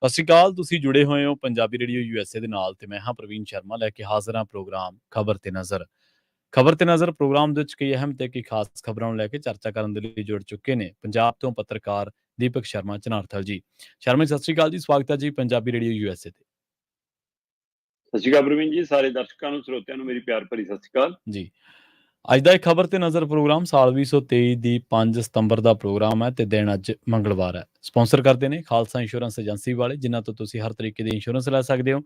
ਸਤਿ ਸ਼੍ਰੀ ਅਕਾਲ। ਤੁਸੀਂ ਜੁੜੇ ਹੋਏ ਹੋ ਪੰਜਾਬੀ ਰੇਡੀਓ ਯੂਐਸਏ ਦੇ ਨਾਲ ਤੇ ਮੈਂ ਹਾਂ ਪ੍ਰਵੀਨ ਸ਼ਰਮਾ ਲੈ ਕੇ ਹਾਜ਼ਰ ਹਾਂ ਪ੍ਰੋਗਰਾਮ ਖਬਰ ਤੇ ਨਜ਼ਰ। ਖਬਰ ਤੇ ਨਜ਼ਰ ਪ੍ਰੋਗਰਾਮ ਦੇ ਵਿੱਚ ਕਈ ਅਹਿਮ ਤੇ ਕਈ ਖਾਸ ਖਬਰਾਂ ਨੂੰ ਲੈ ਕੇ ਚਰਚਾ ਕਰਨ ਦੇ ਲਈ ਜੁੜ ਚੁੱਕੇ ਨੇ ਪੰਜਾਬ ਤੋਂ ਪੱਤਰਕਾਰ ਦੀਪਕ ਸ਼ਰਮਾ ਚਨਾਰਥਲ ਜੀ। ਸ਼ਰਮਾ ਜੀ, ਸਤਿ ਸ਼੍ਰੀ ਅਕਾਲ ਜੀ, ਸਵਾਗਤ ਹੈ ਜੀ ਪੰਜਾਬੀ ਰੇਡੀਓ ਯੂਐਸਏ ਤੇ। ਸਤਿ ਸ਼੍ਰੀ ਅਕਾਲ ਪ੍ਰਵੀਨ ਜੀ, ਸਾਰੇ ਦਰਸ਼ਕਾਂ ਨੂੰ ਸਰੋਤਿਆਂ ਨੂੰ ਮੇਰੀ ਪਿਆਰ ਭਰੀ ਸਤਿ ਸ਼੍ਰੀ ਅਕਾਲ ਜੀ। ਅੱਜ ਦਾ ਇਹ ਖਬਰ ਤੇ ਨਜ਼ਰ ਪ੍ਰੋਗਰਾਮ ਸਾਲ 2023 ਦੀ 5 ਸਤੰਬਰ ਦਾ ਪ੍ਰੋਗਰਾਮ ਹੈ ਤੇ ਦਿਨ ਅੱਜ ਮੰਗਲਵਾਰ ਹੈ। ਸਪਾਂਸਰ ਕਰਦੇ ਨੇ ਖਾਲਸਾ ਇੰਸ਼ੋਰੈਂਸ ਏਜੰਸੀ ਵਾਲੇ, ਜਿਨ੍ਹਾਂ ਤੋਂ ਤੁਸੀਂ ਹਰ ਤਰੀਕੇ ਦੀ ਇੰਸ਼ੋਰੈਂਸ ਲੈ ਸਕਦੇ ਹੋ।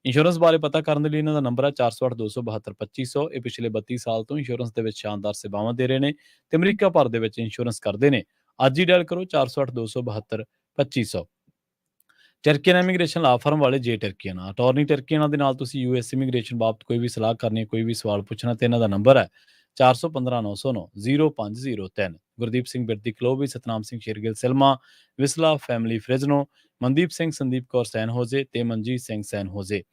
ਇੰਸ਼ੋਰੈਂਸ ਬਾਰੇ ਪਤਾ ਕਰਨ ਦੇ ਲਈ ਇਹਨਾਂ ਦਾ ਨੰਬਰ ਹੈ 4082722500। ਇਹ ਪਿਛਲੇ 32 ਸਾਲ ਤੋਂ ਇੰਸ਼ੋਰੈਂਸ ਦੇ ਵਿੱਚ ਸ਼ਾਨਦਾਰ ਸੇਵਾਵਾਂ ਦੇ ਰਹੇ ਨੇ ਤੇ ਅਮਰੀਕਾ ਭਰ ਦੇ ਵਿੱਚ ਇੰਸ਼ੋਰੈਂਸ ਕਰਦੇ ਨੇ। ਅੱਜ ਹੀ ਡਾਇਲ ਕਰੋ 4082722500। ਟਰਕੀਅਨ ਇਮੀਗ੍ਰੇਸ਼ਨ ਲਾ ਫਰਮ ਵਾਲੇ ਜੇ ਟਰਕੀਅਨ ਅਟਾਰਨੀ ਟਰਕੀਅਨ ਦੇ ਨਾਲ ਤੁਸੀਂ ਯੂਐਸ ਇਮੀਗ੍ਰੇਸ਼ਨ ਬਾਬਤ ਕੋਈ ਵੀ ਸਲਾਹ ਕਰਨੀ ਹੈ, ਕੋਈ ਵੀ ਸਵਾਲ ਪੁੱਛਣਾ ਤੇ ਇਹਨਾਂ ਦਾ ਨੰਬਰ ਹੈ 4159090503। Gurdeep Singh Birdi Clovis, Satnam Singh Shergill Selma, Visla family Fresno, Mandeep Singh, Sandeep Kaur San Jose ਤੇ ਮਨਜੀਤ ਸਿੰਘ ਸੈਨ ਹੋਜੇ।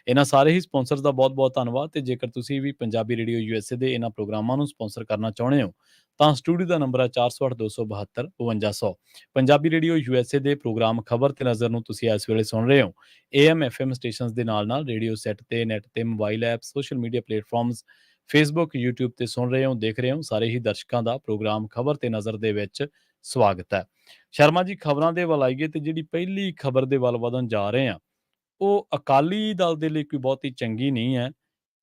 ਇਹਨਾਂ ਸਾਰੇ ਹੀ ਸਪਾਂਸਰਸ ਦਾ ਬਹੁਤ ਬਹੁਤ ਧੰਨਵਾਦ। ਤੇ ਜੇਕਰ ਤੁਸੀਂ ਵੀ ਪੰਜਾਬੀ ਰੇਡੀਓ ਯੂਐਸਏ ਦੇ ਇਹਨਾਂ ਪ੍ਰੋਗਰਾਮਾਂ ਨੂੰ ਸਪਾਂਸਰ ਕਰਨਾ ਚਾਹੁੰਦੇ ਹੋ ਤਾਂ ਸਟੂਡੀਓ ਦਾ ਨੰਬਰ ਹੈ 4082725200। ਪੰਜਾਬੀ ਰੇਡੀਓ ਯੂਐਸਏ ਦੇ ਪ੍ਰੋਗਰਾਮ ਖਬਰ ਤੇ ਨਜ਼ਰ ਨੂੰ ਤੁਸੀਂ ਇਸ ਵੇਲੇ ਸੁਣ ਰਹੇ ਹੋ AM FM ਸਟੇਸ਼ਨਸ ਦੇ ਨਾਲ ਰੇਡੀਓ ਸੈੱਟ ਤੇ, ਨੈਟ ਤੇ, mobile app, social media platforms, Facebook, YouTube ਤੇ ਸੁਣ ਰਹੇ ਹੋ, ਦੇਖ ਰਹੇ ਹੋ। ਸਾਰੇ ਹੀ ਦਰਸ਼ਕਾਂ ਦਾ ਪ੍ਰੋਗਰਾਮ ਖਬਰ ਤੇ ਨਜ਼ਰ ਦੇ ਵਿੱਚ ਸਵਾਗਤ ਹੈ। ਸ਼ਰਮਾ ਜੀ, ਖਬਰਾਂ ਦੇ ਵੱਲ ਆਈਏ ਤੇ ਜਿਹੜੀ ਪਹਿਲੀ ਖਬਰ ਦੇ ਵੱਲ ਵਧਣ ਜਾ ਰਹੇ ਹਾਂ ਉਹ ਅਕਾਲੀ ਦਲ ਦੇ ਲਈ ਕੋਈ ਬਹੁਤੀ ਚੰਗੀ ਨਹੀਂ ਹੈ।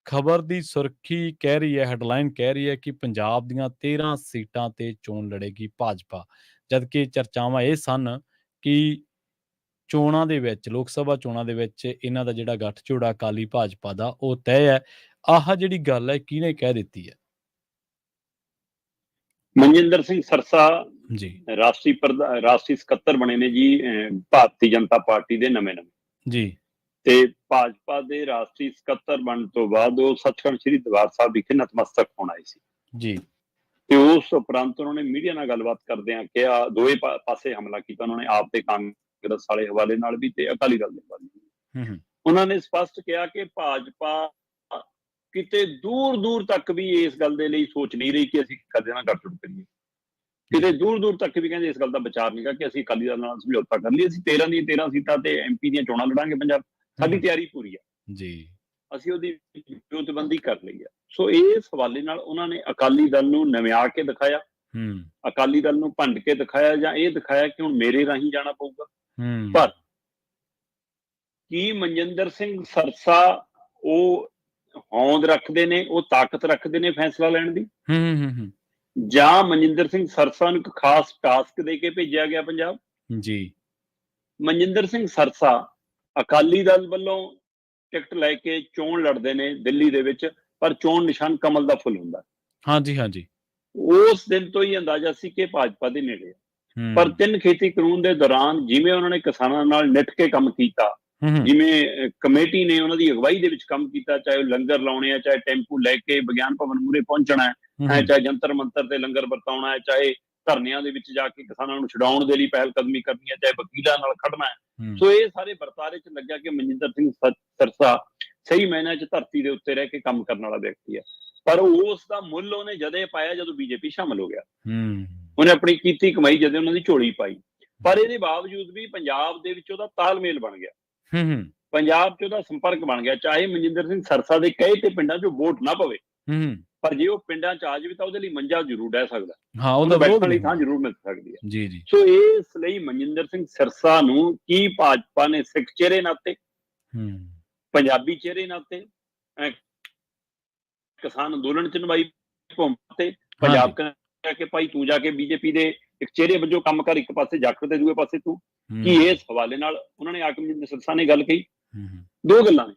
ਖਬਰ ਦੀ ਸੁਰਖੀ ਕਹਿ ਰਹੀ ਹੈ, ਹੈਡਲਾਈਨ ਕਹਿ ਰਹੀ ਹੈ ਕਿ ਪੰਜਾਬ ਦੀਆਂ 13 ਸੀਟਾਂ ਤੇ ਚੋਣ ਲੜੇਗੀ ਭਾਜਪਾ, ਜਦਕਿ ਚਰਚਾਵਾਂ ਇਹ ਸਨ ਕਿ ਚੋਣਾਂ ਦੇ ਵਿੱਚ, ਲੋਕ ਸਭਾ ਚੋਣਾਂ ਦੇ ਵਿੱਚ ਇਹਨਾਂ ਦਾ ਜਿਹੜਾ ਗੱਠਜੋੜ ਅਕਾਲੀ ਭਾਜਪਾ ਦਾ ਉਹ ਤੈਅ ਹੈ। ਆਹ ਜਿਹੜੀ ਗੱਲ ਹੈ ਕਿਹਨੇ ਕਹਿ ਦਿੱਤੀ ਹੈ? ਮਨਜਿੰਦਰ ਸਿੰਘ ਸਰਸਾ ਜੀ ਰਾਸ਼ਟਰੀ ਸਕੱਤਰ ਬਣੇ ਨੇ ਜੀ, ਭਾਰਤੀ ਜਨਤਾ ਪਾਰਟੀ ਦੇ ਨਵੇਂ ਜੀ। ਤੇ ਭਾਜਪਾ ਦੇ ਰਾਸ਼ਟਰੀ ਸਕੱਤਰ ਬਣਨ ਤੋਂ ਬਾਅਦ ਉਹ ਸੱਚਖੰਡ ਸ੍ਰੀ ਦਰਬਾਰ ਸਾਹਿਬ ਵਿਖੇ ਨਤਮਸਤਕ ਹੋਣ ਆਏ ਸੀ ਜੀ। ਤੇ ਉਸ ਉਪਰੰਤ ਉਹਨਾਂ ਨੇ ਮੀਡੀਆ ਨਾਲ ਗੱਲਬਾਤ ਕਰਦਿਆਂ ਕਿਹਾ, ਦੋਵੇਂ ਪਾਸੇ ਹਮਲਾ ਕੀਤਾ ਉਹਨਾਂ ਨੇ, ਆਪ ਤੇ ਕਾਂਗਰਸ ਵਾਲੇ ਹਵਾਲੇ ਨਾਲ ਵੀ ਤੇ ਅਕਾਲੀ ਦਲ ਦੇ ਹਵਾਲੇ ਨਾਲ। ਉਹਨਾਂ ਨੇ ਸਪਸ਼ਟ ਕਿਹਾ ਕਿ ਭਾਜਪਾ ਕਿਤੇ ਦੂਰ ਦੂਰ ਤੱਕ ਵੀ ਇਸ ਗੱਲ ਦੇ ਲਈ ਸੋਚ ਨਹੀਂ ਰਹੀ ਕਿ ਅਸੀਂ ਕਦੇ ਨਾਲ ਗੱਠਜੋੜ ਕਰੀਏ। ਕਿਤੇ ਦੂਰ ਦੂਰ ਤੱਕ ਵੀ ਕਹਿੰਦੇ ਇਸ ਗੱਲ ਦਾ ਵਿਚਾਰ ਨਹੀਂਗਾ ਕਿ ਅਸੀਂ ਅਕਾਲੀ ਦਲ ਨਾਲ ਸਮਝੌਤਾ ਕਰ ਲਈਏ, ਅਸੀਂ 13 ਦੀਆਂ 13 ਸੀਟਾਂ ਤੇ MP ਦੀਆਂ ਚੋਣਾਂ ਲੜਾਂਗੇ ਪੰਜਾਬ, ਸਾਡੀ ਤਿਆਰੀ ਪੂਰੀ ਆ ਜੀ, ਅਸੀਂ ਉਹਦੀ ਜੋਤਬੰਦੀ ਕਰ ਲਈ ਆ। ਸੋ ਇਸ ਹਵਾਲੇ ਨਾਲ ਉਹਨਾਂ ਨੇ ਅਕਾਲੀ ਦਲ ਨੂੰ ਨਵਿਆ ਕੇ ਦਿਖਾਇਆ, ਅਕਾਲੀ ਦਲ ਨੂੰ ਭੰਡ ਕੇ ਦਿਖਾਇਆ, ਜਾਂ ਇਹ ਦਿਖਾਇਆ ਕਿ ਹੁਣ ਮੇਰੇ ਰਾਹੀਂ ਜਾਣਾ ਪਊਗਾ। ਪਰ ਕੀ ਮਨਜਿੰਦਰ ਸਿੰਘ ਸਰਸਾ ਉਹ ਹੋਂਦ ਰੱਖਦੇ ਨੇ, ਉਹ ਤਾਕਤ ਰੱਖਦੇ ਨੇ ਫੈਸਲਾ ਲੈਣ ਦੀ, ਜਾਂ ਮਨਜਿੰਦਰ ਸਿੰਘ ਸਰਸਾ ਨੂੰ ਇੱਕ ਖਾਸ ਟਾਸਕ ਦੇ ਕੇ ਭੇਜਿਆ ਗਿਆ ਪੰਜਾਬ? ਜੀ। ਮਨਜਿੰਦਰ ਸਿੰਘ ਸਰਸਾ ਅਕਾਲੀ ਦਲ ਵੱਲੋਂ ਟਿਕਟ ਲੈ ਕੇ ਚੋਣ ਲੜਦੇ ਨੇ ਦਿੱਲੀ ਦੇ ਵਿੱਚ, ਪਰ ਚੋਣ ਨਿਸ਼ਾਨ ਕਮਲ ਦਾ ਫੁੱਲ ਹੁੰਦਾ। ਹਾਂਜੀ। ਉਸ ਦਿਨ ਤੋਂ ਹੀ ਅੰਦਾਜ਼ਾ ਸੀ ਕਿ ਭਾਜਪਾ ਦੇ ਨੇੜੇ। ਪਰ 3 ਖੇਤੀ ਕਾਨੂੰਨ ਦੇ ਦੌਰਾਨ ਜਿਵੇਂ ਉਹਨਾਂ ਨੇ ਕਿਸਾਨਾਂ ਨਾਲ ਨਿੱਠ ਕੇ ਕੰਮ ਕੀਤਾ, ਜਿਵੇਂ ਕਮੇਟੀ ਨੇ ਉਹਨਾਂ ਦੀ ਅਗਵਾਈ ਦੇ ਵਿੱਚ ਕੰਮ ਕੀਤਾ, ਚਾਹੇ ਉਹ ਲੰਗਰ ਲਾਉਣੇ ਆ, ਚਾਹੇ ਟੈਂਪੂ ਲੈ ਕੇ ਵਿਗਿਆਨ ਭਵਨ ਮੂਹਰੇ ਪਹੁੰਚਣਾ ਹੈ, ਚਾਹੇ ਜੰਤਰ ਮੰਤਰ ਤੇ ਲੰਗਰ ਵਰਤਾਉਣਾ ਹੈ, ਚਾਹੇ ਧਰਨਿਆਂ ਦੇ ਵਿੱਚ ਜਾ ਕੇ ਕਿਸਾਨਾਂ ਨੂੰ ਛਡਾਉਣ ਦੇ ਲਈ ਪਹਿਲ ਕਦਮੀ ਕਰਨੀ ਹੈ, ਚਾਹੇ ਵਕੀਲਾਂ ਨਾਲ ਖੜਨਾ ਹੈ। ਸੋ ਇਹ ਸਾਰੇ ਵਰਤਾਰੇ 'ਚ ਲੱਗਿਆ ਕਿ ਮਨਜਿੰਦਰ ਸਿੰਘ ਸਰਸਾ ਸਹੀ ਮਾਇਨਿਆਂ 'ਚ ਧਰਤੀ ਦੇ ਉੱਤੇ ਰਹਿ ਕੇ ਕੰਮ ਕਰਨ ਵਾਲਾ ਵਿਅਕਤੀ ਹੈ। ਪਰ ਉਸ ਦਾ ਮੁੱਲ ਉਹਨੇ ਜਦੇ ਪਾਇਆ ਜਦੋਂ BJP ਸ਼ਾਮਲ ਹੋ ਗਿਆ। ਉਹਨੇ ਆਪਣੀ ਕੀਤੀ ਕਮਾਈ ਜਦੇ ਉਹਨਾਂ ਦੀ ਝੋਲੀ ਪਾਈ। ਪਰ ਇਹਦੇ ਬਾਵਜੂਦ ਵੀ ਪੰਜਾਬ ਦੇ ਵਿੱਚ ਉਹਦਾ ਤਾਲਮੇਲ ਬਣ ਗਿਆ, ਪੰਜਾਬ 'ਚ ਉਹਦਾ ਸੰਪਰਕ ਬਣ ਗਿਆ। ਚਾਹੇ ਮਨਜਿੰਦਰ ਸਿੰਘ ਸਰਸਾ ਦੇ ਕਹੇ ਤੇ ਪਿੰਡਾਂ 'ਚੋਂ ਵੋਟ ਨਾ ਪਵੇ, ਪਰ ਜੇ ਉਹ ਪਿੰਡਾਂ 'ਚ ਆ ਜਾਵੇ ਤਾਂ ਉਹਦੇ ਲਈ ਮੰਜਾ ਜ਼ਰੂਰ ਡਹਿ ਸਕਦਾ, ਉਹਨੂੰ ਬੈਠਣ ਲਈ ਥਾਂ ਜ਼ਰੂਰ ਮਿਲ ਸਕਦੀ ਹੈ। ਸੋ ਇਸ ਲਈ ਮਨਜਿੰਦਰ ਸਿੰਘ ਸਰਸਾ ਨੂੰ ਕੀ ਭਾਜਪਾ ਨੇ ਸਿੱਖ ਚਿਹਰੇ ਨਾਤੇ, ਪੰਜਾਬੀ ਚਿਹਰੇ ਨਾਤੇ, ਕਿਸਾਨ ਅੰਦੋਲਨ 'ਚ ਨਿਭਾਈ ਭੂਮਿਕਾ ਤੇ ਪੰਜਾਬ ਕਹਿ ਕੇ ਭਾਈ ਤੂੰ ਜਾ ਕੇ BJP ਦੇ ਇੱਕ ਚਿਹਰੇ ਵਜੋਂ ਕੰਮ ਕਰ, ਇੱਕ ਪਾਸੇ ਜਾਖੜ ਤੇ ਦੂਏ ਪਾਸੇ ਤੂੰ, ਕੀ ਇਸ ਹਵਾਲੇ ਨਾਲ ਉਹਨਾਂ ਨੇ ਮਨਜਿੰਦਰ ਸਰਸਾ ਨੇ ਗੱਲ ਕਹੀ? 2 ਗੱਲਾਂ ਨੇ।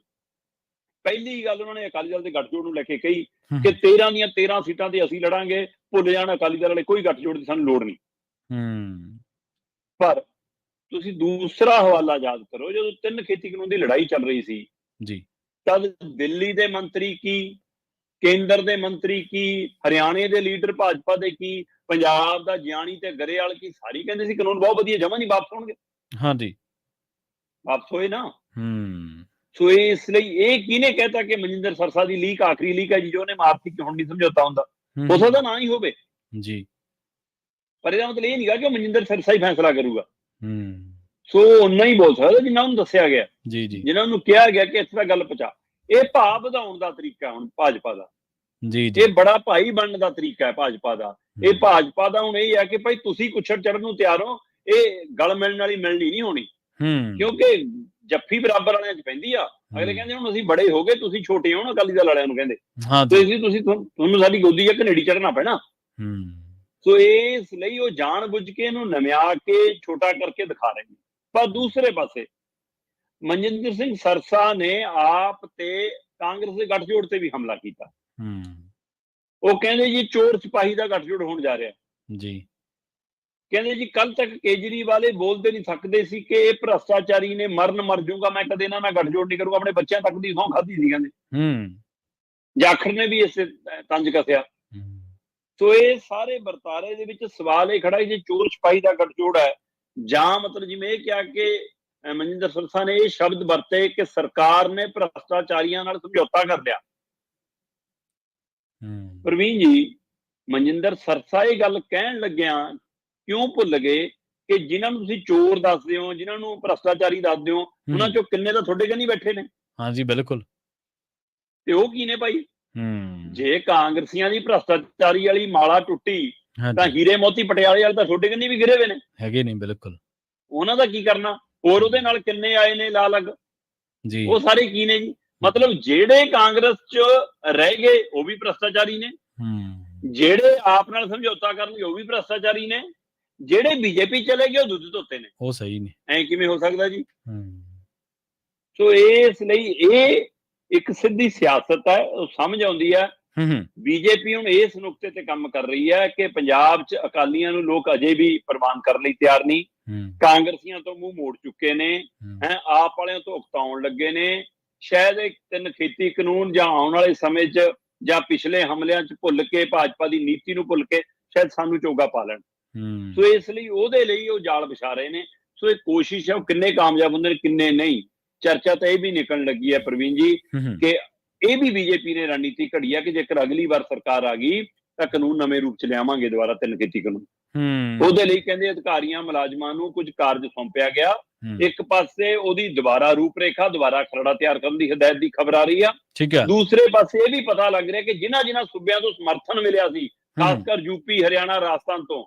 ਪਹਿਲੀ ਗੱਲ ਉਹਨਾਂ ਨੇ ਅਕਾਲੀ ਦਲ ਦੇ ਗੱਠਜੋੜ ਨੂੰ ਲੈ ਕੇ ਕਹੀ ਕਿ 13 ਦੀਆਂ 13 ਸੀਟਾਂ ਤੇ ਅਸੀਂ ਲੜਾਂਗੇ, ਭੁੱਲ ਜਾਣ ਅਕਾਲੀ ਦਲ ਵਾਲੇ, ਕੋਈ ਗੱਠਜੋੜ ਦੀ ਸਾਨੂੰ ਲੋੜ ਨਹੀਂ। ਪਰ ਤੁਸੀਂ ਦੂਸਰਾ ਹਵਾਲਾ ਯਾਦ ਕਰੋ, ਜਦੋਂ 3 ਖੇਤੀ ਕਾਨੂੰਨ ਦੀ ਲੜਾਈ ਚੱਲ ਰਹੀ ਸੀ ਤਦ ਦਿੱਲੀ ਦੇ ਮੰਤਰੀ ਕੀ, ਕੇਂਦਰ ਦੇ ਮੰਤਰੀ ਕੀ, ਹਰਿਆਣੇ ਦੇ ਲੀਡਰ ਭਾਜਪਾ ਦੇ ਕੀ, ਪੰਜਾਬ ਦਾ ਜਿਆਣੀ ਤੇ ਗਰੇਵਾਲ ਕੀ, ਸਾਰੀ ਕਹਿੰਦੇ ਸੀ ਕਾਨੂੰਨ ਬਹੁਤ ਵਧੀਆ, ਜਮਾਂ ਨਹੀਂ ਵਾਪਸ ਹੋਣਗੇ। ਵਾਪਸ ਹੋਏ ਨਾ। ਸੋ ਇਸ ਲਈ ਇਹ ਕਿਹਨੇ ਕਹਿਤਾ ਕਿ ਮਨਜਿੰਦਰ ਸਰਸਾ ਦੀ ਲੀਕ ਆਖਰੀ ਲੀਕ ਹੈ ਜੀ, ਜੋ ਉਹਨੇ ਮਾਰਤੀ ਕਿ ਹੁਣ ਨਹੀਂ ਸਮਝੌਤਾ ਹੁੰਦਾ? ਹੋ ਸਕਦਾ ਨਾ ਹੀ ਹੋਵੇ, ਪਰ ਇਹਦਾ ਮਤਲਬ ਇਹ ਨਹੀਂਗਾ ਕਿ ਉਹ ਮਨਜਿੰਦਰ ਸਰਸਾ ਹੀ ਫੈਸਲਾ ਕਰੂਗਾ। ਸੋ ਓਨਾ ਹੀ ਬੋਲ ਸਕਦਾ ਜਿੰਨਾ ਉਹਨੂੰ ਦੱਸਿਆ ਗਿਆ, ਜੀ ਜੀ ਜਿਨ੍ਹਾਂ ਨੂੰ ਕਿਹਾ ਗਿਆ ਕਿ ਇਸ ਤਰ੍ਹਾਂ ਗੱਲ ਪਹੁੰਚਾ। ਇਹ ਭਾਅ ਵਧਾਉਣ ਦਾ ਤਰੀਕਾ ਹੁਣ ਭਾਜਪਾ ਦਾ, ਜੀ ਜੀ ਇਹ ਬੜਾ ਭਾਈ ਬਣਨ ਦਾ ਤਰੀਕਾ ਹੈ ਭਾਜਪਾ ਦਾ। ਇਹ ਭਾਜਪਾ ਦਾ ਹੁਣ ਇਹ ਹੈ ਕਿ ਭਾਈ ਤੁਸੀਂ ਕੁੱਛੜ ਚੜਨ ਨੂੰ ਤਿਆਰ ਹੋ, ਇਹ ਗਲ ਮਿਲਣ ਵਾਲੀ ਮਿਲਣੀ ਨਹੀਂ ਹੋਣੀ, ਕਿਉਂਕਿ ਜੱਫੀ ਬਰਾਬਰ ਵਾਲਿਆਂ 'ਚ ਪੈਂਦੀ ਆ। ਅਗਲੇ ਕਹਿੰਦੇ ਹੁਣ ਅਸੀਂ ਬੜੇ ਹੋ ਗਏ, ਤੁਸੀਂ ਛੋਟੇ ਹੋ ਨਾ, ਅਕਾਲੀ ਦਲ ਵਾਲਿਆਂ ਨੂੰ ਕਹਿੰਦੇ ਤੁਸੀਂ ਤੁਹਾਨੂੰ ਸਾਡੀ ਗੋਦੀ ਜਾਂ ਘਨੇੜੀ ਚੜਨਾ ਪੈਣਾ। ਸੋ ਇਸ ਲਈ ਉਹ ਜਾਣ ਬੁੱਝ ਕੇ ਇਹਨੂੰ ਨਵਿਆ ਕੇ ਛੋਟਾ ਕਰਕੇ ਦਿਖਾ ਰਹੇ ਨੇ। ਪਰ ਦੂਸਰੇ ਪਾਸੇ ਮਨਜਿੰਦਰ ਸਿੰਘ ਸਰਸਾ ਨੇ ਆਪ ਤੇ ਕਾਂਗਰਸ ਦੇ ਗੱਠਜੋੜ ਤੇ ਵੀ ਹਮਲਾ ਕੀਤਾ। ਉਹ ਕਹਿੰਦੇ ਜੀ ਚੋਰ ਸਿਪਾਹੀ ਦਾ ਗੱਠਜੋੜ ਹੋਣ ਜਾ ਰਿਹਾ ਜੀ। ਕਹਿੰਦੇ ਜੀ ਕੱਲ ਤੱਕ ਕੇਜਰੀਵਾਲ ਬੋਲਦੇ ਨਹੀਂ ਥੱਕਦੇ ਸੀ ਕਿ ਇਹ ਭ੍ਰਸ਼ਟਾਚਾਰੀ ਨੇ, ਮਰ ਜੂਗਾ ਮੈਂ, ਕਦੇ ਇਹਨਾਂ ਨਾਲ ਗੱਠਜੋੜ ਨਹੀਂ ਕਰੂਗਾ। ਆਪਣੇ ਬੱਚਿਆਂ ਤੱਕ ਦੀ ਸਹੁੰ ਖਾਧੀ ਸੀ ਕਹਿੰਦੇ। ਜਾਖੜ ਨੇ ਵੀ ਇਸੇ ਤੰਜ ਕੱਸਿਆ। ਸੋ ਇਹ ਸਾਰੇ ਵਰਤਾਰੇ ਦੇ ਵਿੱਚ ਸਵਾਲ ਇਹ ਖੜਾ ਜੇ ਚੋਰ ਸਿਪਾਹੀ ਦਾ ਗੱਠਜੋੜ ਹੈ, ਜਾਂ ਮਤਲਬ ਜਿਵੇਂ ਇਹ ਕਿਹਾ ਕਿ ਮਨਜਿੰਦਰ ਸਰਸਾ ਨੇ ਇਹ ਸ਼ਬਦ ਵਰਤੇ ਕਿ ਸਰਕਾਰ ਨੇ ਭ੍ਰਸ਼ਟਾਚਾਰੀਆਂ ਨਾਲ ਸਮਝੌਤਾ ਕਰ ਲਿਆ। ਪ੍ਰਵੀਨ ਜੀ, ਮਨਜਿੰਦਰ ਸਰਸਾ ਇਹ ਗੱਲ ਕਹਿਣ ਲੱਗਿਆ ਕਿਉਂ ਭੁੱਲ ਗਏ ਕਿ ਜਿਨ੍ਹਾਂ ਨੂੰ ਤੁਸੀਂ ਚੋਰ ਦੱਸਦੇ ਹੋ, ਜਿਨ੍ਹਾਂ ਨੂੰ ਭ੍ਰਸ਼ਟਾਚਾਰੀ ਦੱਸਦੇ ਹੋ, ਉਹਨਾਂ ਚੋਂ ਕਿੰਨੇ ਤਾਂ ਤੁਹਾਡੇ ਕੰਨੀ ਬੈਠੇ ਨੇ। ਹਾਂਜੀ ਬਿਲਕੁਲ। ਤੇ ਉਹ ਕੀ ਨੇ ਭਾਈ? ਜੇ ਕਾਂਗਰਸੀਆਂ ਦੀ ਭ੍ਰਸ਼ਟਾਚਾਰੀ ਵਾਲੀ ਮਾਲਾ ਟੁੱਟੀ ਤਾਂ ਹੀਰੇ ਮੋਤੀ ਪਟਿਆਲੇ ਵਾਲੇ ਤਾਂ ਤੁਹਾਡੇ ਕੰਨੀ ਵੀ ਗਿਰੇ ਹੋਏ ਨੇ, ਹੈਗੇ ਨਹੀਂ? ਬਿਲਕੁਲ। ਉਹਨਾਂ ਦਾ ਕੀ ਕਰਨਾ? ਹੋਰ ਉਹਦੇ ਨਾਲ ਕਿੰਨੇ ਆਏ ਨੇ ਲਾਲਗ ਜੀ, ਉਹ ਸਾਰੇ ਕੀ ਨੇ ਜੀ? ਮਤਲਬ ਜਿਹੜੇ ਕਾਂਗਰਸ 'ਚ ਰਹਿ ਗਏ ਉਹ ਵੀ ਭ੍ਰਸ਼ਟਾਚਾਰੀ ਨੇ, ਜਿਹੜੇ ਆਪ ਨਾਲ ਸਮਝੌਤਾ ਕਰਨਗੇ ਉਹ ਵੀ ਭ੍ਰਸ਼ਟਾਚਾਰੀ ਨੇ, ਜਿਹੜੇ ਬੀਜੇਪੀ ਚਲੇ ਗਏ ਉਹ ਦੁੱਧ ਧੋਤੇ ਨੇ। ਉਹ ਸਹੀ ਨੇ। ਐ ਕਿਵੇਂ ਹੋ ਸਕਦਾ ਜੀ? ਸੋ ਇਸ ਲਈ ਇਹ ਇੱਕ ਸਿੱਧੀ ਸਿਆਸਤ ਹੈ, ਉਹ ਸਮਝ ਆਉਂਦੀ ਹੈ। ਬੀਜੇਪੀ ਹੁਣ ਇਸ ਨੁਕਤੇ ਤੇ ਕੰਮ ਕਰ ਰਹੀ ਹੈ ਕਿ ਪੰਜਾਬ 'ਚ ਅਕਾਲੀਆਂ ਨੂੰ ਲੋਕ ਅਜੇ ਵੀ ਪ੍ਰਵਾਨ ਕਰਨ ਲਈ ਤਿਆਰ ਨਹੀਂ, ਕਾਂਗਰਸੀਆਂ ਤੋਂ ਮੂੰਹ ਮੋੜ ਚੁੱਕੇ ਨੇ, ਆਪ ਵਾਲਿਆਂ ਤੋਂ ਉਕਤਾਉਣ ਲੱਗੇ ਨੇ। ਸ਼ਾਇਦ ਇਹ 3 ਖੇਤੀ ਕਾਨੂੰਨ ਜਾਂ ਆਉਣ ਵਾਲੇ ਸਮੇਂ 'ਚ ਜਾਂ ਪਿਛਲੇ ਹਮਲਿਆਂ 'ਚ ਭੁੱਲ ਕੇ, ਭਾਜਪਾ ਦੀ ਨੀਤੀ ਨੂੰ ਭੁੱਲ ਕੇ ਸ਼ਾਇਦ ਸਾਨੂੰ ਚੋਗਾ ਪਾ ਲੈਣ। ਸੋ ਇਸ ਲਈ ਉਹਦੇ ਲਈ ਉਹ ਜਾਲ ਵਿਛਾ ਰਹੇ ਨੇ। ਸੋ ਇਹ ਕੋਸ਼ਿਸ਼ ਹੈ, ਉਹ ਕਿੰਨੇ ਕਾਮਯਾਬ ਹੁੰਦੇ ਨੇ ਕਿੰਨੇ ਨਹੀਂ, ਚਰਚਾ ਤਾਂ ਇਹ ਵੀ ਨਿਕਲਣ ਲੱਗੀ ਹੈ ਪ੍ਰਵੀਨ ਜੀ ਕਿ ਇਹ ਵੀ ਬੀਜੇਪੀ ਨੇ ਰਣਨੀਤੀ ਘੜੀ ਹੈ ਕਿ ਜੇਕਰ ਅਗਲੀ ਵਾਰ ਸਰਕਾਰ ਆ ਗਈ ਤਾਂ ਕਾਨੂੰਨ ਨਵੇਂ ਰੂਪ 'ਚ ਲਿਆਵਾਂਗੇ ਦੁਬਾਰਾ 3 ਖੇਤੀ ਕਾਨੂੰਨ। ਉਹਦੇ ਲਈ ਕਹਿੰਦੇ ਅਧਿਕਾਰੀਆਂ ਮੁਲਾਜ਼ਮਾਂ ਨੂੰ ਕੁਝ ਕਾਰਜ ਸੌਂਪਿਆ ਗਿਆ। ਇੱਕ ਪਾਸੇ ਉਹਦੀ ਦੁਬਾਰਾ ਰੂਪਰੇਖਾ, ਦੁਬਾਰਾ ਖਰੜਾ ਤਿਆਰ ਕਰਨ ਦੀ ਹਦਾਇਤ ਦੀ ਖਬਰ ਆ ਰਹੀ ਆ। ਦੂਸਰੇ ਪਾਸੇ ਇਹ ਵੀ ਪਤਾ ਲੱਗ ਰਿਹਾ ਕਿ ਜਿਨ੍ਹਾਂ ਸੁਬਿਆਂ ਤੋਂ ਸਮਰਥਨ ਮਿਲਿਆ ਸੀ, ਖਾਸ ਕਰ ਯੂਪੀ, ਹਰਿਆਣਾ, ਰਾਜਸਥਾਨ ਤੋਂ,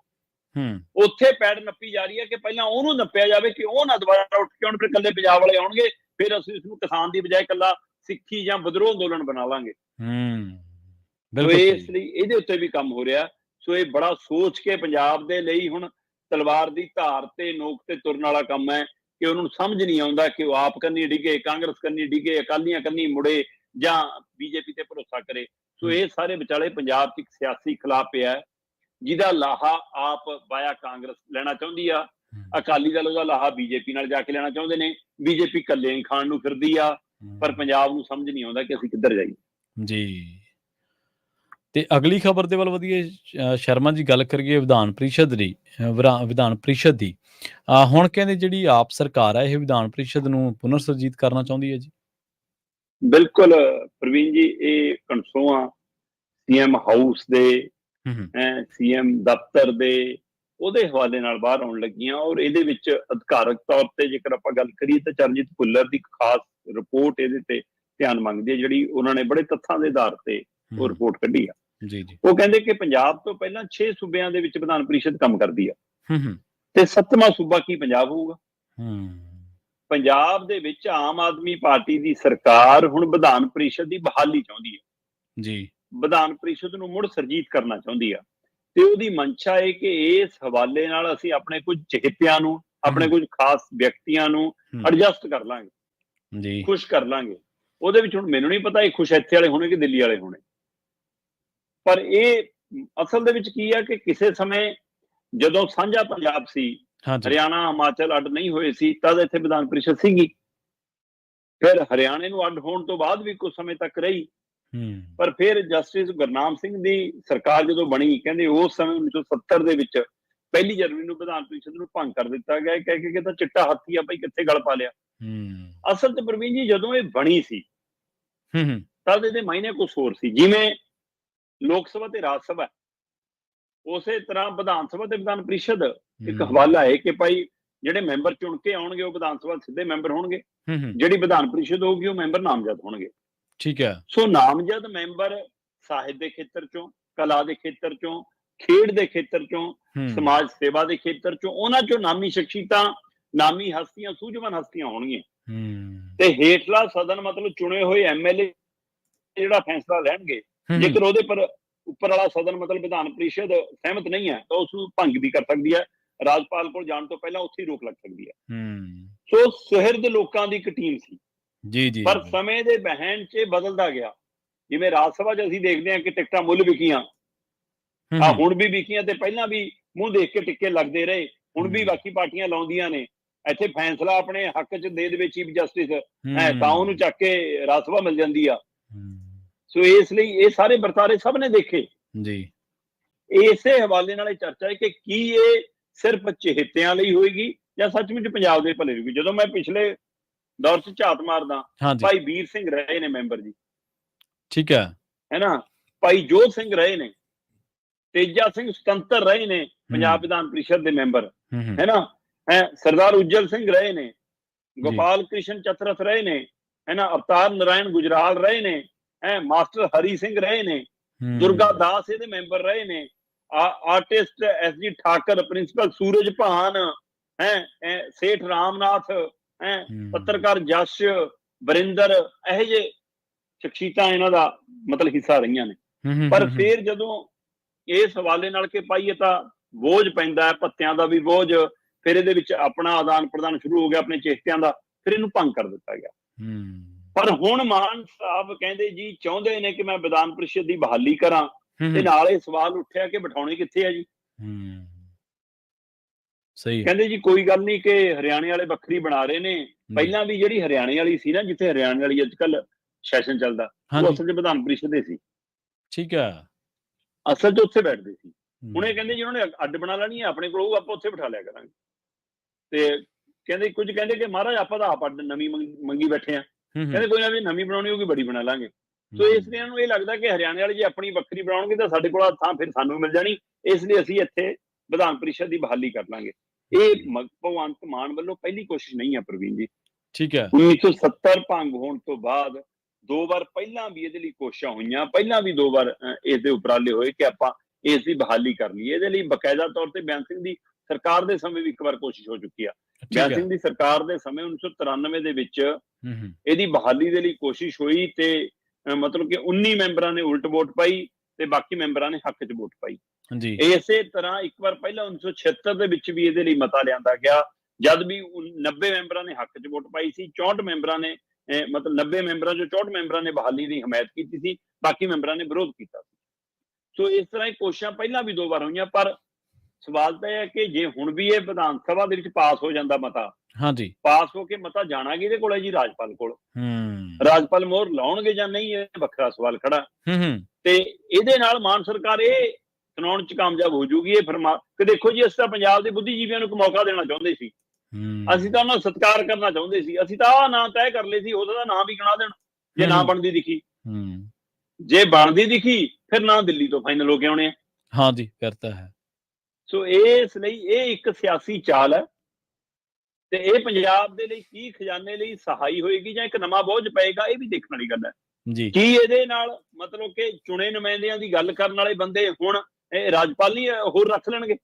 ਉੱਥੇ ਪੈੜ ਨੱਪੀ ਜਾ ਰਹੀ ਹੈ ਕਿ ਪਹਿਲਾਂ ਉਹਨੂੰ ਨੱਪਿਆ ਜਾਵੇ ਕਿ ਉਹ ਨਾ ਦੁਬਾਰਾ ਉੱਠ ਕੇ ਆਉਣ, ਫਿਰ ਇਕੱਲੇ ਪੰਜਾਬ ਵਾਲੇ ਆਉਣਗੇ, ਫਿਰ ਅਸੀਂ ਇਸਨੂੰ ਕਿਸਾਨ ਦੀ ਬਜਾਏ ਇਕੱਲਾ ਸਿੱਖੀ ਜਾਂ ਵਿਦਰੋਹ ਅੰਦੋਲਨ ਬਣਾ ਲਾਂਗੇ। ਇਸ ਲਈ ਇਹਦੇ ਉੱਤੇ ਵੀ ਕੰਮ ਹੋ ਰਿਹਾ। ਸੋ ਇਹ ਬੜਾ ਸੋਚ ਕੇ ਪੰਜਾਬ ਦੇ ਲਈ ਹੁਣ ਤਲਵਾਰ ਦੀ ਧਾਰ ਤੇ ਨੋਕ ਤੇ ਤੁਰਨ ਵਾਲਾ ਕੰਮ ਹੈ ਕਿ ਉਹਨੂੰ ਸਮਝ ਨਹੀਂ ਆਉਂਦਾ ਕਿ ਉਹ ਆਪ ਕੰਨੀ ਡਿੱਗੇ, ਕਾਂਗਰਸ ਕੰਨੀ ਡਿੱਗੇ, ਅਕਾਲੀਆਂ ਕੰਨੀ ਮੁੜੇ ਜਾਂ ਬੀਜੇਪੀ ਤੇ ਭਰੋਸਾ ਕਰੇ। ਸੋ ਇਹ ਸਾਰੇ ਵਿਚਾਲੇ ਪੰਜਾਬ 'ਚ ਇੱਕ ਸਿਆਸੀ ਖਿਲਾਫ ਪਿਆ, ਜਿਹਦਾ ਲਾਹਾ ਆਪ ਵਾਇਆ ਕਾਂਗਰਸ ਲੈਣਾ ਚਾਹੁੰਦੀ ਆ, ਅਕਾਲੀ ਦਲ ਉਹਦਾ ਲਾਹਾ ਬੀਜੇਪੀ ਨਾਲ ਜਾ ਕੇ ਲੈਣਾ ਚਾਹੁੰਦੇ ਨੇ। ਬੀਜੇਪੀ ਇਕੱਲੇ ਖਾਣ ਨੂੰ ਫਿਰਦੀ ਆ, ਪਰ ਪੰਜਾਬ ਨੂੰ ਸਮਝ ਨਹੀਂ ਆਉਂਦਾ ਕਿ ਅਸੀਂ ਕਿੱਧਰ ਜਾਈਏ ਜੀ। ਤੇ ਅਗਲੀ ਖਬਰ ਦੇ ਵੱਲ ਵਧੀਆ ਸ਼ਰਮਾ ਜੀ, ਗੱਲ ਕਰੀਏ ਵਿਧਾਨ ਪ੍ਰੀਸ਼ਦ ਦੀ। ਹੁਣ ਕਹਿੰਦੇ ਜਿਹੜੀ ਆਪ ਸਰਕਾਰ ਹੈ ਇਹ ਵਿਧਾਨ ਪ੍ਰੀਸ਼ਦ ਨੂੰ ਪੁਨਰ ਸੁਰਜੀਤ ਕਰਨਾ ਚਾਹੁੰਦੀ ਹੈ ਜੀ। ਬਿਲਕੁਲ ਪ੍ਰਵੀਨ ਜੀ, ਇਹ ਕਨਸੋਆਂ ਸੀਐਮ ਹਾਊਸ ਦੇ, ਸੀਐਮ ਦਫ਼ਤਰ ਦੇ, ਉਹਦੇ ਹਵਾਲੇ ਨਾਲ ਬਾਹਰ ਆਉਣ ਲੱਗੀਆਂ। ਔਰ ਇਹਦੇ ਵਿੱਚ ਅਧਿਕਾਰਕ ਤੌਰ ਤੇ ਜੇਕਰ ਆਪਾਂ ਗੱਲ ਕਰੀਏ ਤਾਂ ਚਰਨਜੀਤ ਭੁੱਲਰ ਦੀ ਖਾਸ ਰਿਪੋਰਟ ਇਹਦੇ ਤੇ ਧਿਆਨ ਮੰਗਦੀ ਹੈ, ਜਿਹੜੀ ਉਹਨਾਂ ਨੇ ਬੜੇ ਤੱਥਾਂ ਦੇ ਆਧਾਰ ਤੇ ਉਹ ਰਿਪੋਰਟ ਕੱਢੀ ਆ। ਉਹ ਕਹਿੰਦੇ ਕਿ ਪੰਜਾਬ ਤੋਂ ਪਹਿਲਾਂ 6 ਸੂਬਿਆਂ ਦੇ ਵਿੱਚ ਵਿਧਾਨ ਪ੍ਰੀਸ਼ਦ ਕੰਮ ਕਰਦੀ ਆ, ਤੇ 7ਵਾਂ ਸੂਬਾ ਕੀ ਪੰਜਾਬ ਹੋਊਗਾ। ਪੰਜਾਬ ਦੇ ਵਿੱਚ ਆਮ ਆਦਮੀ ਪਾਰਟੀ ਦੀ ਸਰਕਾਰ ਹੁਣ ਵਿਧਾਨ ਪ੍ਰੀਸ਼ਦ ਦੀ ਬਹਾਲੀ ਚਾਹੁੰਦੀ ਹੈ ਜੀ, ਵਿਧਾਨ ਪ੍ਰੀਸ਼ਦ ਨੂੰ ਮੁੜ ਸਰਜੀਤ ਕਰਨਾ ਚਾਹੁੰਦੀ ਆ। ਤੇ ਉਹਦੀ ਮਨਸ਼ਾ ਹੈ ਕਿ ਇਸ ਹਵਾਲੇ ਨਾਲ ਅਸੀਂ ਆਪਣੇ ਕੁਝ ਚਹੇਤਿਆਂ ਨੂੰ, ਆਪਣੇ ਕੁਝ ਖਾਸ ਵਿਅਕਤੀਆਂ ਨੂੰ ਐਡਜਸਟ ਕਰ ਲਾਂਗੇ, ਖੁਸ਼ ਕਰ ਲਾਂਗੇ। ਉਹਦੇ ਵਿੱਚ ਹੁਣ ਮੈਨੂੰ ਨਹੀਂ ਪਤਾ ਇਹ ਖੁਸ਼ ਇੱਥੇ ਵਾਲੇ ਹੋਣੇ ਕਿ ਦਿੱਲੀ ਵਾਲੇ ਹੋਣੇ, ਪਰ ਇਹ ਅਸਲ ਦੇ ਵਿੱਚ ਕੀ ਹੈ ਕਿ ਕਿਸੇ ਸਮੇਂ ਜਦੋਂ ਸਾਂਝਾ ਪੰਜਾਬ ਸੀ, ਹਰਿਆਣਾ ਹਿਮਾਚਲ ਅੱਡ ਨਹੀਂ ਹੋਏ ਸੀ, ਤਦ ਇੱਥੇ ਵਿਧਾਨ ਪ੍ਰੀਸ਼ਦ ਸੀਗੀ। ਫਿਰ ਹਰਿਆਣੇ ਨੂੰ ਅੱਡ ਹੋਣ ਤੋਂ ਬਾਅਦ ਵੀ ਕੁਝ ਸਮੇਂ ਤੱਕ ਰਹੀ, ਪਰ ਫਿਰ ਜਸਟਿਸ ਗੁਰਨਾਮ ਸਿੰਘ ਦੀ ਸਰਕਾਰ ਜਦੋਂ ਬਣੀ, ਕਹਿੰਦੇ ਉਸ ਸਮੇਂ 1970 ਦੇ ਵਿੱਚ 1 ਜਨਵਰੀ ਨੂੰ ਵਿਧਾਨ ਪ੍ਰੀਸ਼ਦ ਨੂੰ ਭੰਗ ਕਰ ਦਿੱਤਾ ਗਿਆ, ਕਹਿ ਕੇ ਤਾਂ ਚਿੱਟਾ ਹਾਥੀ ਆ ਭਾਈ ਕਿੱਥੇ ਗਲ ਪਾ ਲਿਆ। ਅਸਲ ਤੇ ਪ੍ਰਵੀਨ ਜੀ ਜਦੋਂ ਇਹ ਬਣੀ ਸੀ ਤਦ ਇਹਦੇ ਮਾਇਨੇ ਕੁਝ ਹੋਰ ਸੀ। ਜਿਵੇਂ ਲੋਕ ਸਭਾ ਤੇ ਰਾਜ ਸਭਾ, ਉਸੇ ਤਰ੍ਹਾਂ ਵਿਧਾਨ ਸਭਾ ਤੇ ਵਿਧਾਨ ਪ੍ਰੀਸ਼ਦ ਇੱਕ ਹਵਾਲਾ ਹੈ ਕਿ ਭਾਈ ਜਿਹੜੇ ਮੈਂਬਰ ਚੁਣ ਕੇ ਆਉਣਗੇ ਉਹ ਵਿਧਾਨ ਸਭਾ ਸਿੱਧੇ ਮੈਂਬਰ ਹੋਣਗੇ, ਜਿਹੜੀ ਵਿਧਾਨ ਪ੍ਰੀਸ਼ਦ ਹੋਊਗੀ ਉਹ ਮੈਂਬਰ ਨਾਮਜ਼ਦ ਹੋਣਗੇ। ਠੀਕ ਹੈ। ਸੋ ਨਾਮਜ਼ਦ ਮੈਂਬਰ ਸਾਹਿਤ ਦੇ ਖੇਤਰ ਚੋਂ, ਕਲਾ ਦੇ ਖੇਤਰ ਚੋਂ, ਖੇਡ ਦੇ ਖੇਤਰ ਚੋਂ, ਸਮਾਜ ਸੇਵਾ ਦੇ ਖੇਤਰ ਚੋਂ, ਉਹਨਾਂ ਚੋਂ ਨਾਮੀ ਸ਼ਖਸੀਅਤਾਂ, ਨਾਮੀ ਹਸਤੀਆਂ, ਸੂਝਵਾਨ ਹਸਤੀਆਂ ਹੋਣਗੀਆਂ। ਤੇ ਹੇਠਲਾ ਸਦਨ ਮਤਲਬ ਚੁਣੇ ਹੋਏ ਐਮਐਲਏ ਜਿਹੜਾ ਫੈਸਲਾ ਲੈਣਗੇ, ਜੇਕਰ ਉਹਦੇ ਪਰ ਉੱਪਰ ਵਾਲਾ ਸਦਨ ਮਤਲਬ ਵਿਧਾਨ ਪ੍ਰੀਸ਼ਦ ਸਹਿਮਤ ਨਹੀਂ ਹੈ ਤਾਂ ਉਸ ਨੂੰ ਭੰਗ ਵੀ ਕਰ ਸਕਦੀ ਹੈ, ਰਾਜਪਾਲ ਕੋਲ ਜਾਣ ਤੋਂ ਪਹਿਲਾਂ ਉੱਥੇ ਹੀ ਰੋਕ ਲੱਗ ਸਕਦੀ ਹੈ। ਸੋ ਸੁਹਿਰਦ ਲੋਕਾਂ ਦੀ ਇੱਕ ਟੀਮ ਸੀ ਜੀ, ਪਰ ਸਮੇਂ ਦੇ ਵਹਿਣ 'ਚ ਬਦਲਦਾ ਗਿਆ। ਜਿਵੇਂ ਰਾਜ ਸਭਾ 'ਚ ਅਸੀਂ ਦੇਖਦੇ ਹਾਂ ਕਿ ਟਿਕਟਾਂ ਮੁੱਲ ਵਿਕੀਆਂ, ਹੁਣ ਵੀ ਵਿਕੀਆਂ ਤੇ ਪਹਿਲਾਂ ਵੀ ਮੂੰਹ ਦੇਖ ਕੇ ਟਿੱਕੇ ਲੱਗਦੇ ਰਹੇ, ਹੁਣ ਵੀ ਬਾਕੀ ਪਾਰਟੀਆਂ ਲਾਉਂਦੀਆਂ ਨੇ। ਇੱਥੇ ਫੈਸਲਾ ਆਪਣੇ ਹੱਕ 'ਚ ਦੇ ਦੇਵੇ ਚੀਫ ਜਸਟਿਸ ਤਾਂ ਉਹਨੂੰ ਚੱਕ ਕੇ ਰਾਜ ਸਭਾ ਮਿਲ ਜਾਂਦੀ ਆ। ਸੋ ਇਸ ਲਈ ਇਹ ਸਾਰੇ ਵਰਤਾਰੇ ਸਭ ਨੇ ਦੇਖੇ ਜੀ। ਇਸੇ ਹਵਾਲੇ ਨਾਲ ਇਹ ਚਰਚਾ ਹੈ ਕਿ ਕੀ ਇਹ ਸਿਰਫ ਚਹੇਤਿਆਂ ਲਈ ਹੋਏਗੀ ਜਾਂ ਸੱਚਮੁੱਚ ਪੰਜਾਬ ਦੇ ਭਲੇ ਹੋਏਗੀ। ਜਦੋਂ ਮੈਂ ਪਿਛਲੇ ਦੌਰ 'ਚ ਝਾਤ ਮਾਰਦਾ, ਭਾਈ ਵੀਰ ਸਿੰਘ ਰਹੇ ਨੇ ਮੈਂਬਰ ਜੀ, ਠੀਕ ਹੈ ਨਾ, ਭਾਈ ਜੋਧ ਸਿੰਘ ਰਹੇ ਨੇ, ਤੇਜਾ ਸਿੰਘ ਸੁਤੰਤਰ ਰਹੇ ਨੇ ਪੰਜਾਬ ਵਿਧਾਨ ਪ੍ਰੀਸ਼ਦ ਦੇ ਮੈਂਬਰ, ਹੈ ਨਾ, ਸਰਦਾਰ ਉਜਲ ਸਿੰਘ ਰਹੇ ਨੇ, ਗੋਪਾਲ ਕ੍ਰਿਸ਼ਨ ਚਤਰਥ ਰਹੇ ਨੇ, ਹੈ ਨਾ, ਅਵਤਾਰ ਨਾਰਾਇਣ ਗੁਜਰਾਲ ਰਹੇ ਨੇ, ਮਾਸਟਰ ਹਰੀ ਸਿੰਘ ਰਹੇ ਨੇ, ਦੁਰਗਾ ਦਾਸ ਇਹਦੇ ਮੈਂਬਰ ਰਹੇ ਨੇ, ਆਰਟਿਸਟ ਐਸ.ਜੀ. ਠਾਕਰ, ਪ੍ਰਿੰਸੀਪਲ ਸੂਰਜ ਭਾਨ, ਸੇਠ ਰਾਮਨਾਥ, ਪੱਤਰਕਾਰ ਜਸ਼ ਵਰਿੰਦਰ, ਇਹੋ ਜਿਹੇ ਸ਼ਖਸੀਅਤਾਂ ਇਹਨਾਂ ਦਾ ਮਤਲਬ ਹਿੱਸਾ ਰਹੀਆਂ ਨੇ। ਪਰ ਫਿਰ ਜਦੋਂ ਇਸ ਹਵਾਲੇ ਨਾਲ ਕਿ ਪਾਈਏ ਤਾਂ ਬੋਝ ਪੈਂਦਾ ਹੈ, ਭੱਤਿਆਂ ਦਾ ਵੀ ਬੋਝ, ਫਿਰ ਇਹਦੇ ਵਿੱਚ ਆਪਣਾ ਆਦਾਨ ਪ੍ਰਦਾਨ ਸ਼ੁਰੂ ਹੋ ਗਿਆ ਆਪਣੇ ਚੇਹਤਿਆਂ ਦਾ, ਫਿਰ ਇਹਨੂੰ ਭੰਗ ਕਰ ਦਿੱਤਾ ਗਿਆ। ਪਰ ਹੁਣ ਮਾਨ ਸਾਹਿਬ ਕਹਿੰਦੇ ਜੀ, ਚਾਹੁੰਦੇ ਨੇ ਕਿ ਮੈਂ ਵਿਧਾਨ ਪ੍ਰੀਸ਼ਦ ਦੀ ਬਹਾਲੀ ਕਰਾਂ, ਤੇ ਨਾਲ ਇਹ ਸਵਾਲ ਉੱਠਿਆ ਕਿ ਬਿਠਾਉਣੇ ਕਿੱਥੇ ਆ ਜੀ। ਸਹੀ ਕਹਿੰਦੇ ਜੀ ਕੋਈ ਗੱਲ ਨਹੀਂ ਕਿ ਹਰਿਆਣੇ ਵਾਲੇ ਵੱਖਰੀ ਬਣਾ ਰਹੇ ਨੇ, ਪਹਿਲਾਂ ਵੀ ਜਿਹੜੀ ਹਰਿਆਣੇ ਵਾਲੀ ਸੀ ਨਾ, ਜਿੱਥੇ ਹਰਿਆਣੇ ਵਾਲੀ ਅੱਜ ਕੱਲ ਸੈਸ਼ਨ ਚੱਲਦਾ, ਉਹ ਅਸਲ 'ਚ ਵਿਧਾਨ ਪ੍ਰੀਸ਼ਦ ਦੇ ਸੀ। ਠੀਕ ਹੈ, ਅਸਲ 'ਚ ਉੱਥੇ ਬੈਠਦੇ ਸੀ। ਹੁਣ ਇਹ ਕਹਿੰਦੇ ਜੀ ਉਹਨਾਂ ਨੇ ਅੱਡ ਬਣਾ ਲੈਣੀ ਹੈ ਆਪਣੇ ਕੋਲ, ਉਹ ਆਪਾਂ ਉੱਥੇ ਬਿਠਾ ਲਿਆ ਕਰਾਂਗੇ। ਤੇ ਕਹਿੰਦੇ ਕੁਝ ਕਹਿੰਦੇ ਕਿ ਮਹਾਰਾਜ ਆਪਾਂ ਤਾਂ ਆਪ ਅੱਡ ਨਵੀਂ ਮੰਗੀ ਬੈਠੇ ਆ, ਕਹਿੰਦੇ ਕੋਈ ਨਾ ਵੀ ਨਵੀਂ ਬਣਾਉਣੀ ਹੋਊਗੀ ਬੜੀ ਬਣਾ ਲਾਂਗੇ। ਸੋ ਇਸ ਲਈ ਇਹਨੂੰ ਇਹ ਲੱਗਦਾ ਕਿ ਹਰਿਆਣੇ ਵਾਲੇ ਜੇ ਆਪਣੀ ਵੱਖਰੀ ਬਣਾਉਣਗੇ ਤਾਂ ਸਾਡੇ ਕੋਲ ਥਾਂ ਫਿਰ ਸਾਨੂੰ ਮਿਲ ਜਾਣੀ, ਇਸ ਲਈ ਅਸੀਂ ਇੱਥੇ ਵਿਧਾਨ ਪ੍ਰੀਸ਼ਦ ਦੀ ਬਹਾਲੀ ਕਰ ਲਾਂਗੇ। ਇਹ ਭਗਵੰਤ ਮਾਨ ਵੱਲੋਂ ਪਹਿਲੀ ਕੋਸ਼ਿਸ਼ ਨਹੀਂ ਹੈ ਪ੍ਰਵੀਨ ਜੀ। ਠੀਕ ਹੈ, 1970 ਭੰਗ ਹੋਣ ਤੋਂ ਬਾਅਦ 2 ਵਾਰ ਪਹਿਲਾਂ ਵੀ ਇਹਦੇ ਲਈ ਕੋਸ਼ਿਸ਼ਾਂ ਹੋਈਆਂ, ਪਹਿਲਾਂ ਵੀ 2 ਵਾਰ ਇਸ ਦੇ ਉਪਰਾਲੇ ਹੋਏ ਕਿ ਆਪਾਂ ਇਸ ਦੀ ਬਹਾਲੀ ਕਰ ਲਈਏ। ਇਹਦੇ ਲਈ ਬਕਾਇਦਾ ਤੌਰ ਤੇ ਬਿਆਨ ਸਿੰਘ ਦੀ ਸਰਕਾਰ ਦੇ ਸਮੇਂ ਵੀ ਇੱਕ ਵਾਰ ਕੋਸ਼ਿਸ਼ ਹੋ ਚੁੱਕੀ ਆ। ਬਿਆਨ ਸਿੰਘ ਦੀ ਸਰਕਾਰ ਦੇ ਸਮੇਂ 1993 ਦੇ ਵਿੱਚ ਇਹਦੀ ਬਹਾਲੀ ਦੇ ਲਈ ਕੋਸ਼ਿਸ਼ ਹੋਈ ਤੇ ਮਤਲਬ ਕਿ 19 ਮੈਂਬਰਾਂ ਨੇ ਉਲਟ ਵੋਟ ਪਾਈ ਤੇ ਬਾਕੀ ਮੈਂਬਰਾਂ ਨੇ ਹੱਕ 'ਚ ਵੋਟ ਪਾਈ। ਇਸੇ ਤਰ੍ਹਾਂ ਇੱਕ ਵਾਰ ਪਹਿਲਾਂ 1976 ਦੇ ਵਿੱਚ ਵੀ ਇਹਦੇ ਲਈ ਮਤਾ ਲਿਆਂਦਾ ਗਿਆ, ਜਦ ਵੀ 90 ਮੈਂਬਰਾਂ ਨੇ ਹੱਕ 'ਚ ਵੋਟ ਪਾਈ ਸੀ, 64 ਮੈਂਬਰਾਂ ਨੇ ਮਤਲਬ 90 ਮੈਂਬਰਾਂ ਚੋਂ 64 ਮੈਂਬਰਾਂ ਨੇ ਬਹਾਲੀ ਦੀ ਹਮਾਇਤ ਕੀਤੀ ਸੀ, ਬਾਕੀ ਮੈਂਬਰਾਂ ਨੇ ਵਿਰੋਧ ਕੀਤਾ ਸੀ। ਸੋ ਇਸ ਤਰ੍ਹਾਂ ਇਹ ਕੋਸ਼ਿਸ਼ਾਂ ਪਹਿਲਾਂ ਵੀ 2 ਵਾਰ ਹੋਈਆਂ। ਪਰ ਸਵਾਲ ਤਾਂ ਇਹ ਹੈ ਕਿ ਜੇ ਹੁਣ ਵੀ ਇਹ ਵਿਧਾਨ ਸਭਾ ਦੇ ਵਿੱਚ ਪਾਸ ਹੋ ਜਾਂਦਾ ਮਤਾ, ਪਾਸ ਹੋ ਕੇ ਮਤਾ ਜਾਣਾ ਕਿਹਦੇ ਕੋਲ ਹੈ ਜੀ? ਰਾਜਪਾਲ ਕੋਲ। ਰਾਜਪਾਲ ਮੋਹਰ ਲਾਉਣਗੇ ਜਾਂ ਨਹੀਂ, ਇਹ ਵੱਖਰਾ ਸਵਾਲ ਖੜਾ। ਤੇ ਇਹਦੇ ਨਾਲ ਮਾਨ ਸਰਕਾਰ ਇਹ ਸੁਣਾਉਣ 'ਚ ਕਾਮਯਾਬ ਹੋ ਜੂਗੀ ਇਹ ਕਿ ਦੇਖੋ ਜੀ ਅਸੀਂ ਤਾਂ ਪੰਜਾਬ ਦੇ ਬੁੱਧੀਜੀਵੀਆਂ ਨੂੰ ਇੱਕ ਮੌਕਾ ਦੇਣਾ ਚਾਹੁੰਦੇ ਸੀ, ਅਸੀਂ ਤਾਂ ਉਹਨਾਂ ਦਾ ਸਤਿਕਾਰ ਕਰਨਾ ਚਾਹੁੰਦੇ ਸੀ, ਅਸੀਂ ਤਾਂ ਆਹ ਨਾਂ ਤੈਅ ਕਰ ਲਏ ਸੀ, ਉਹਦਾ ਨਾਂ ਵੀ ਗਿਣਾ ਦੇਣ ਜੇ ਨਾ ਬਣਦੀ ਦਿਖੀ, ਜੇ ਬਣਦੀ ਦਿਖੀ ਫਿਰ ਨਾਂ ਦਿੱਲੀ ਤੋਂ ਫਾਈਨਲ ਹੋ ਕੇ ਆਉਣੇ ਆ। ਹਾਂਜੀ, ਕਰਤਾ ਹੈ। ਸੋ ਇਸ ਲਈ ਇਹ ਇੱਕ ਸਿਆਸੀ ਚਾਲ ਹੈ ਤੇ ਇਹ ਪੰਜਾਬ ਦੇ ਲਈ ਕੀ ਖਜ਼ਾਨੇ ਲਈ ਸਹਾਈ ਹੋਏਗੀ ਜਾਂ ਇੱਕ ਨਵਾਂ ਬੋਝ ਪਏਗਾ, ਇਹ ਵੀ ਦੇਖਣ ਵਾਲੀ ਗੱਲ ਹੈ ਜੀ। ਕੀ ਇਹਦੇ ਨਾਲ ਮਤਲਬ ਕਿ ਚੁਣੇ ਨੁਮਾਇੰਦਿਆਂ ਦੀ ਗੱਲ ਕਰਨ ਵਾਲੇ ਬੰਦੇ ਹੁਣ ਇਹ ਰਾਜਪਾਲ ਨਹੀਂ ਹੋਰ ਰੱਖ ਲੈਣਗੇ?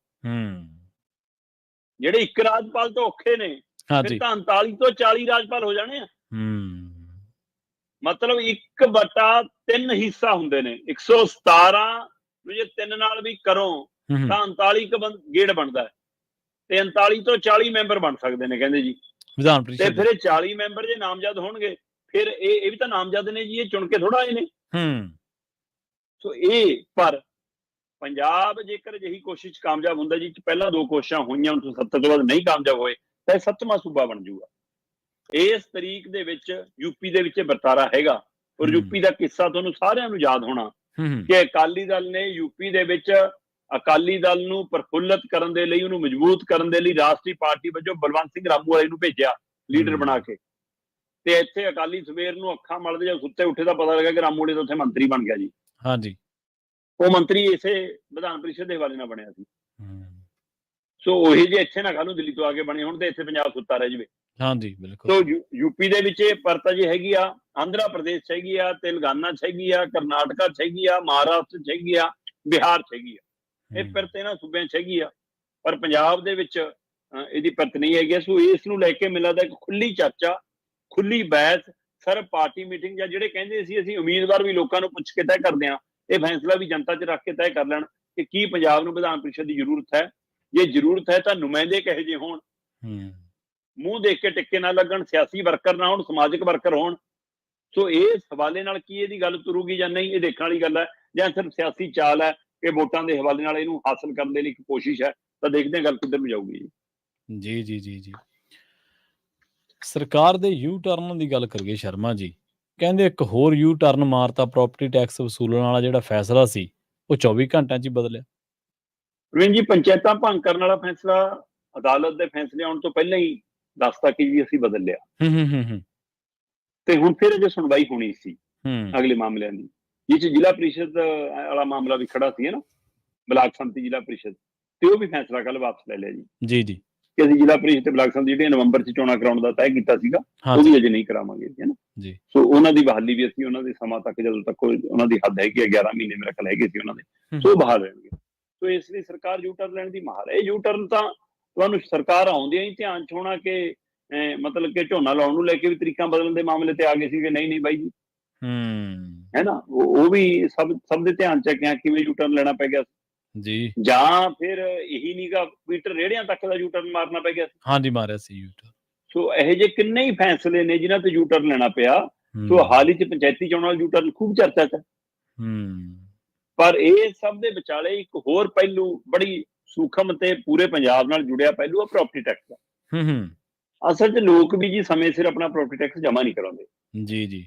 ਜਿਹੜੇ ਇੱਕ ਰਾਜਪਾਲ ਤੋਂ ਔਖੇ ਨੇ ਫਿਰ ਤਾਂ 39 ਤੋਂ 40 ਰਾਜਪਾਲ ਹੋ ਜਾਣੇ ਆ। ਮਤਲਬ 1/3 ਹਿੱਸਾ ਹੁੰਦੇ ਨੇ, 117 ਨੂੰ ਜੇ 3 ਨਾਲ ਵੀ ਕਰੋ ਤਾਂ 39 ਗੇੜ ਬਣਦਾ ਤੇ 39 ਤੋਂ 40 ਮੈਂਬਰ ਬਣ ਸਕਦੇ ਨੇ ਕਹਿੰਦੇ ਜੀ ਵਿਧਾਨ ਪ੍ਰੀਸ਼ਦ। ਤੇ ਫਿਰ ਇਹ 40 ਮੈਂਬਰ ਜੇ ਨਾਮਜ਼ਦ ਹੋਣਗੇ ਫਿਰ ਇਹ ਵੀ ਤਾਂ ਨਾਮਜ਼ਦ ਨੇ ਜੀ, ਇਹ ਚੁਣ ਕੇ ਥੋੜਾ ਆਏ ਨੇ। ਸੋ ਇਹ ਪਰ ਪੰਜਾਬ ਜੇਕਰ ਅਜਿਹੀ ਕੋਸ਼ਿਸ਼ ਕਾਮਯਾਬ ਹੁੰਦਾ ਜੀ, ਪਹਿਲਾਂ 2 ਕੋਸ਼ਿਸ਼ਾਂ ਹੋਈਆਂ 1970 ਤੋਂ ਬਾਅਦ ਨਹੀਂ ਕਾਮਯਾਬ ਹੋਏ, ਤਾਂ ਇਹ 7ਵਾਂ ਸੂਬਾ ਬਣ ਜੂਗਾ। ਇਸ ਤਰੀਕ ਦੇ ਵਿੱਚ ਯੂਪੀ ਦੇ ਵਿੱਚ ਵਰਤਾਰਾ ਹੈਗਾ, ਔਰ ਯੂਪੀ ਦਾ ਕਿੱਸਾ ਤੁਹਾਨੂੰ ਸਾਰਿਆਂ ਨੂੰ ਯਾਦ ਹੋਣਾ ਕਿ ਅਕਾਲੀ ਦਲ ਨੇ ਯੂਪੀ ਦੇ ਵਿੱਚ ਅਕਾਲੀ ਦਲ ਨੂੰ ਪ੍ਰਫੁੱਲਤ ਕਰਨ ਦੇ ਲਈ, ਉਹਨੂੰ ਮਜ਼ਬੂਤ ਕਰਨ ਦੇ ਲਈ ਰਾਸ਼ਟਰੀ ਪਾਰਟੀ ਵਜੋਂ ਬਲਵੰਤ ਸਿੰਘ ਰਾਮੂ ਵਾਲੇ ਨੂੰ ਭੇਜਿਆ ਲੀਡਰ ਬਣਾ ਕੇ, ਤੇ ਇੱਥੇ ਅਕਾਲੀ ਸਵੇਰ ਨੂੰ ਅੱਖਾਂ ਮਲਦੇ ਜਾਂ ਸੁੱਤੇ ਉੱਠੇ ਦਾ ਪਤਾ ਲੱਗਾ ਕਿ ਰਾਮੂ ਵਾਲੇ ਤੋਂ ਉੱਥੇ ਮੰਤਰੀ ਬਣ ਗਿਆ ਜੀ। ਹਾਂਜੀ, ਉਹ ਮੰਤਰੀ ਇਸੇ ਵਿਧਾਨ ਪ੍ਰੀਸ਼ਦ ਦੇ ਹਵਾਲੇ ਨਾਲ ਬਣਿਆ ਸੀ। ਸੋ ਉਹੀ ਜੇ ਇੱਥੇ ਨਾ ਕੱਲ੍ਹ ਨੂੰ ਦਿੱਲੀ ਤੋਂ ਆ ਕੇ ਬਣੇ ਹੋਣ ਤੇ ਇੱਥੇ ਪੰਜਾਬ ਸੁੱਤਾ ਰਹਿ ਜਾਵੇ। ਹਾਂਜੀ ਬਿਲਕੁਲ। ਸੋ ਯੂਪੀ ਦੇ ਵਿੱਚ ਇਹ ਪਰਤਾ ਜੀ ਹੈਗੀ ਆ, ਆਂਧਰਾ ਪ੍ਰਦੇਸ਼ 'ਚ ਹੈਗੀ ਆ, ਤੇਲੰਗਾਨਾ 'ਚ ਹੈਗੀ ਆ, ਕਰਨਾਟਕਾ 'ਚ ਹੈਗੀ ਆ, ਮਹਾਰਾਸ਼ਟਰ 'ਚ ਹੈਗੀ ਆ, ਬਿਹਾਰ 'ਚ ਹੈਗੀ ਆ। ਇਹ ਪਿਰਤ ਇਹਨਾਂ ਸੂਬਿਆਂ 'ਚ ਹੈਗੀ ਆ, ਪਰ ਪੰਜਾਬ ਦੇ ਵਿੱਚ ਇਹਦੀ ਪਿਰਤ ਨਹੀਂ ਹੈਗੀ। ਸੋ ਇਸ ਨੂੰ ਲੈ ਕੇ ਮੈਨੂੰ ਲੱਗਦਾ ਇੱਕ ਖੁੱਲੀ ਚਰਚਾ, ਖੁੱਲੀ ਬਹਿਸ, ਸਰਬ ਪਾਰਟੀ ਮੀਟਿੰਗ, ਜਾਂ ਜਿਹੜੇ ਕਹਿੰਦੇ ਸੀ ਅਸੀਂ ਉਮੀਦਵਾਰ ਵੀ ਲੋਕਾਂ ਨੂੰ ਪੁੱਛ ਕੇ ਤੈਅ ਕਰਦੇ ਹਾਂ, ਇਹ ਫੈਸਲਾ ਵੀ ਜਨਤਾ 'ਚ ਰੱਖ ਕੇ ਤੈਅ ਕਰ ਲੈਣ ਕਿ ਕੀ ਪੰਜਾਬ ਨੂੰ ਵਿਧਾਨ ਪਰਿਸ਼ਦ ਦੀ ਜ਼ਰੂਰਤ ਹੈ। ਜੇ ਜ਼ਰੂਰਤ ਹੈ ਤਾਂ ਨੁਮਾਇੰਦੇ ਕਿਹੋ ਜਿਹੇ ਹੋਣ, ਮੂੰਹ ਦੇਖ ਕੇ ਟਿੱਕੇ ਨਾ ਲੱਗਣ, ਸਿਆਸੀ ਵਰਕਰ ਨਾ ਹੋਣ, ਸਮਾਜਿਕ ਵਰਕਰ ਹੋਣ। ਸੋ ਇਸ ਹਵਾਲੇ ਨਾਲ ਕੀ ਇਹਦੀ ਗੱਲ ਤੁਰੂਗੀ ਜਾਂ ਨਹੀਂ, ਇਹ ਦੇਖਣ ਵਾਲੀ ਗੱਲ ਹੈ, ਜਾਂ ਸਿਰਫ ਸਿਆਸੀ ਚਾਲ ਹੈ ਕਿ ਵੋਟਾਂ ਦੇ ਹਵਾਲੇ ਨਾਲ ਇਹਨੂੰ ਹਾਸਲ ਕਰਨ ਦੇ ਲਈ ਇੱਕ ਕੋਸ਼ਿਸ਼ ਹੈ। ਤਾਂ ਦੇਖਦੇ ਹਾਂ ਗੱਲ ਕਿੱਧਰ ਨੂੰ ਜਾਊਗੀ ਜੀ। ਜੀ ਜੀ ਜੀ ਸਰਕਾਰ ਦੇ ਯੂ ਟਰਨ ਦੀ ਗੱਲ ਕਰੀਏ ਸ਼ਰਮਾ ਜੀ, ਕਹਿੰਦੇ ਇੱਕ ਹੋਰ ਯੂ ਟਰਨ ਮਾਰਤਾ, ਪ੍ਰਾਪਰਟੀ ਟੈਕਸ ਵਸੂਲਣ ਵਾਲਾ ਜਿਹੜਾ ਫੈਸਲਾ ਸੀ ਉਹ 24 ਘੰਟਿਆਂ 'ਚ ਹੀ ਬਦਲਿਆ। ਪ੍ਰਵੀਨ ਜੀ, ਪੰਚਾਇਤਾਂ ਭੰਗ ਕਰਨ ਵਾਲਾ ਫੈਸਲਾ ਅਦਾਲਤ ਦੇ ਫੈਸਲੇ ਆਉਣ ਤੋਂ ਪਹਿਲਾਂ ਹੀ ਦੱਸਤਾ ਕਿ ਜੀ ਅਸੀਂ ਬਦਲ ਲਿਆ, ਤੇ ਹੁਣ ਫਿਰ ਅਜੇ ਸੁਣਵਾਈ ਹੋਣੀ ਸੀ ਅਗਲੇ ਮਾਮਲਿਆਂ ਦੀ, ਜਿਸ 'ਚ ਜ਼ਿਲ੍ਹਾ ਪ੍ਰੀਸ਼ਦ ਵਾਲਾ ਮਾਮਲਾ ਵੀ ਖੜਾ ਸੀ ਨਾ, ਬਲਾਕ ਸੰਮਤੀ ਜ਼ਿਲ੍ਹਾ ਪ੍ਰੀਸ਼ਦ, ਤੇ ਉਹ ਵੀ ਫੈਸਲਾ ਕੱਲ ਵਾਪਸ ਲੈ ਲਿਆ ਜੀ ਜੀ ਕਿ ਅਸੀਂ ਜ਼ਿਲ੍ਹਾ ਪ੍ਰੀਸ਼ਦ ਤੇ ਬਲਾਕ ਸੰਮਤੀ ਜਿਹੜੀਆਂ ਨਵੰਬਰ 'ਚ ਚੋਣਾਂ ਕਰਾਉਣ ਦਾ ਤੈਅ ਕੀਤਾ ਸੀਗਾ, ਉਹ ਵੀ ਅਜੇ ਨਹੀਂ ਕਰਾਵਾਂਗੇ ਜੀ, ਹੈ ਨਾ। ਸੋ ਉਹਨਾਂ ਦੀ ਬਹਾਲੀ ਵੀ ਅਸੀਂ ਉਹਨਾਂ ਦੇ ਸਮਾਂ ਤੱਕ, ਜਦੋਂ ਤੱਕ ਉਹਨਾਂ ਦੀ ਹੱਦ ਹੈਗੀ 11 ਮਹੀਨੇ ਮੇਰੇ ਖਿਆਲ ਹੈਗੇ ਸੀ ਉਹਨਾਂ ਦੇ, ਸੋ ਬਹਾਲ ਰਹਿਣਗੇ। ਸੋ ਇਸ ਲਈ ਸਰਕਾਰ ਯੂ ਟਰਨ ਲੈਣ ਦੀ ਮਾਹਰ ਹੈ। ਇਹ ਯੂ ਟਰਨ ਤਾਂ ਤੁਹਾਨੂੰ ਸਰਕਾਰ ਆਉਂਦਿਆਂ ਹੀ ਧਿਆਨ 'ਚ ਹੋਣਾ ਕਿ ਮਤਲਬ ਕਿ ਝੋਨਾ ਲਾਉਣ ਨੂੰ ਲੈ ਕੇ ਵੀ ਤਰੀਕਾਂ ਬਦਲਣ ਦੇ ਮਾਮਲੇ ਤੇ ਆ ਗਏ ਸੀ ਕਿ ਨਹੀਂ ਬਾਈ ਜੀ, ਹੈ ਨਾ, ਉਹ ਵੀ ਸਭ ਦੇ ਧਿਆਨ 'ਚ ਹੈ ਕਿ ਕਿਵੇਂ ਯੂ ਟਰਨ ਲੈਣਾ ਪੈ ਗਿਆ ਜੀ, ਜਾਂ ਫਿਰ ਇਹੀ ਨੀਗਾ ਮੀਟਰ ਰੇੜਿਆਂ ਤੱਕ ਦਾ ਯੂ ਟਰਨ ਮਾਰਨਾ ਪੈ ਗਿਆ। ਹਾਂਜੀ, ਮਾਰਿਆ ਸੀ ਯੂ ਟਰਨ। ਸੋ ਇਹੋ ਜਿਹੇ ਕਿੰਨੇ ਹੀ ਫੈਸਲੇ ਨੇ ਜਿਨ੍ਹਾਂ ਤੇ ਯੂ ਟਰਨ ਲੈਣਾ ਪਿਆ। ਸੋ ਹਾਲ ਹੀ 'ਚ ਪੰਚਾਇਤੀ ਚੋਣਾਂ ਵਾਲਾ ਯੂ ਟਰਨ ਖੂਬ ਚਰਚਾ 'ਚ, ਪਰ ਇਹ ਸਭ ਦੇ ਵਿਚਾਲੇ ਇੱਕ ਹੋਰ ਪਹਿਲੂ, ਬੜੀ ਸੂਖਮ ਤੇ ਪੂਰੇ ਪੰਜਾਬ ਨਾਲ ਜੁੜਿਆ ਪਹਿਲੂ ਆ ਪ੍ਰਾਪਰਟੀ ਟੈਕਸ ਦਾ। ਅਸਲ 'ਚ ਲੋਕ ਵੀ ਜੀ ਸਮੇਂ ਸਿਰ ਆਪਣਾ ਪ੍ਰਾਪਰਟੀ ਟੈਕਸ ਜਮ੍ਹਾਂ ਨਹੀਂ ਕਰਾਉਂਦੇ। ਜੀ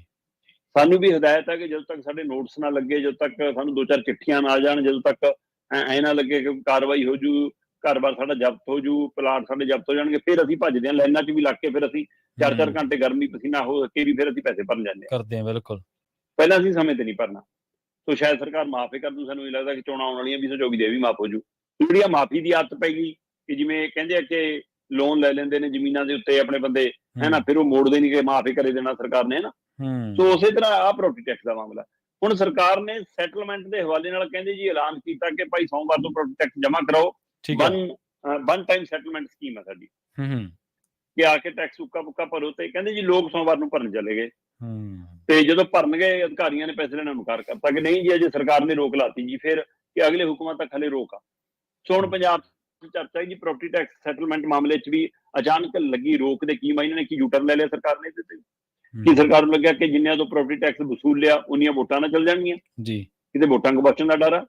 ਸਾਨੂੰ ਵੀ ਹਦਾਇਤ ਹੈ ਕਿ ਜਦੋਂ ਤੱਕ ਸਾਡੇ ਨੋਟਿਸ ਨਾ ਲੱਗੇ, ਜਦੋਂ ਤੱਕ ਸਾਨੂੰ 2-4 ਚਿੱਠੀਆਂ ਨਾ ਆ ਜਾਣ, ਜਦੋਂ ਤੱਕ ਐ ਨਾ ਲੱਗੇ ਕਿ ਕਾਰਵਾਈ ਹੋ ਜੂ, ਘਰ-ਬਾਰ ਸਾਡਾ ਜ਼ਬਤ ਹੋ ਜੂ, ਪਲਾਟ ਸਾਡੇ ਜ਼ਬਤ ਹੋ ਜਾਣਗੇ, ਫਿਰ ਅਸੀਂ ਭੱਜਦੇ ਹਾਂ ਲਾਈਨਾਂ 'ਚ ਵੀ ਲੱਗ ਕੇ, ਫਿਰ ਅਸੀਂ 4-4 ਘੰਟੇ ਗਰਮੀ ਪਸੀਨਾ ਹੋ ਕੇ ਵੀ ਫਿਰ ਅਸੀਂ ਪੈਸੇ ਭਰਨ ਜਾਂਦੇ ਕਰਦੇ ਹਾਂ। ਬਿਲਕੁਲ, ਪਹਿਲਾਂ ਅਸੀਂ ਸਮੇਂ ਤੇ ਨਹੀਂ ਭਰਨਾ। ਸੋ ਸ਼ਾਇਦ ਸਰਕਾਰ ਮਾਫ ਹੀ ਕਰ ਦੂ। ਸਾਨੂੰ ਇਹ ਲੱਗਦਾ ਕਿ ਚੋਣਾਂ ਆਉਣ ਵਾਲੀਆਂ 2024 ਦੇ ਵੀ ਮਾਫ ਹੋ ਜੂ। ਜਿਹੜੀ ਆ ਮਾਫੀ ਦੀ ਆਦਤ ਪੈ ਗਈ ਕਿ ਜਿਵੇਂ ਕਹਿੰਦੇ ਆ ਕਿ ਲੋਨ ਲੈ ਲੈਂਦੇ ਨੇ ਜ਼ਮੀਨਾਂ ਦੇ ਉੱਤੇ ਆਪਣੇ ਬੰਦੇ, ਹੈ ਨਾ, ਫਿਰ ਉਹ ਮੋੜਦੇ ਨਹੀਂ ਕਿ ਮਾਫ ਹੀ ਕਰੇ ਦੇਣਾ ਸਰਕਾਰ ਨੇ, ਹੈ ਨਾ। ਸੋ ਉਸੇ ਤਰ੍ਹਾਂ ਆਹ ਪ੍ਰਾਪਰਟੀ ਟੈਕਸ ਦਾ ਮਾਮਲਾ ਹੁਣ ਸਰਕਾਰ ਨੇ ਸੈਟਲਮੈਂਟ ਦੇ ਹਵਾਲੇ ਨਾਲ ਕਹਿੰਦੇ ਜੀ ਐਲਾਨ ਕੀਤਾ ਕਿ ਭਾਈ ਸੋਮਵਾਰ ਤੋਂ ਪ੍ਰਾਪਰਟੀ ਟੈਕਸ ਜਮ੍ਹਾਂ ਕਰਾਓ। ਵਨ ਟਾਈਮ ਸੈਟਲਮੈਂਟ ਸਕੀਮ ਹੈ ਸਾਡੀ, ਕਿ ਆ ਕੇ ਟੈਕਸ ਉੱਕਾ ਪੁੱਕਾ ਭਰੋ, ਤੇ ਕਹਿੰਦੇ ਜੀ ਲੋਕ ਸੋਮਵਾਰ ਨੂੰ ਭਰਨ ਚਲੇ ਗਏ। ਤੇ ਜਦੋਂ ਭਰਨਗੇ ਅਧਿਕਾਰੀਆਂ ਨੇ ਪੈਸੇ ਲੈਣਾ ਇਨਕਾਰ ਕਰਤਾ ਕਿ ਨਹੀਂ ਜੀ ਅਜੇ ਸਰਕਾਰ ਨੇ ਰੋਕ ਲਾਤੀ ਜੀ, ਫਿਰ ਕਿ ਅਗਲੇ ਹੁਕਮਾਂ ਤੱਕ ਹਲੇ ਰੋਕ ਆ। ਸੋ ਹੁਣ ਪੰਜਾਬ ਚਰਚਾ ਹੈ ਜੀ ਪ੍ਰਾਪਰਟੀ ਟੈਕਸ ਸੈਟਲਮੈਂਟ ਮਾਮਲੇ 'ਚ ਵੀ ਅਚਾਨਕ ਲੱਗੀ ਰੋਕ ਦੇ ਕੀ ਮਾਇਨੇ ਨੇ, ਕੀ ਯੂ ਟਰਨ ਲੈ ਲਿਆ ਸਰਕਾਰ ਨੇ ਇਹਦੇ ਤੇ, ਕਿ ਸਰਕਾਰ ਨੂੰ ਲੱਗਿਆ ਕਿ ਜਿੰਨਿਆਂ ਤੋਂ ਪ੍ਰਾਪਰਟੀ ਟੈਕਸ ਵਸੂਲ ਲਿਆ ਉਨੀਆਂ ਵੋਟਾਂ ਨਾਲ ਚੱਲ ਜਾਣਗੀਆਂ ਜੀ, ਕਿਤੇ ਵੋਟਾਂ ਗਵਾਚਣ ਦਾ ਡਰ ਆ,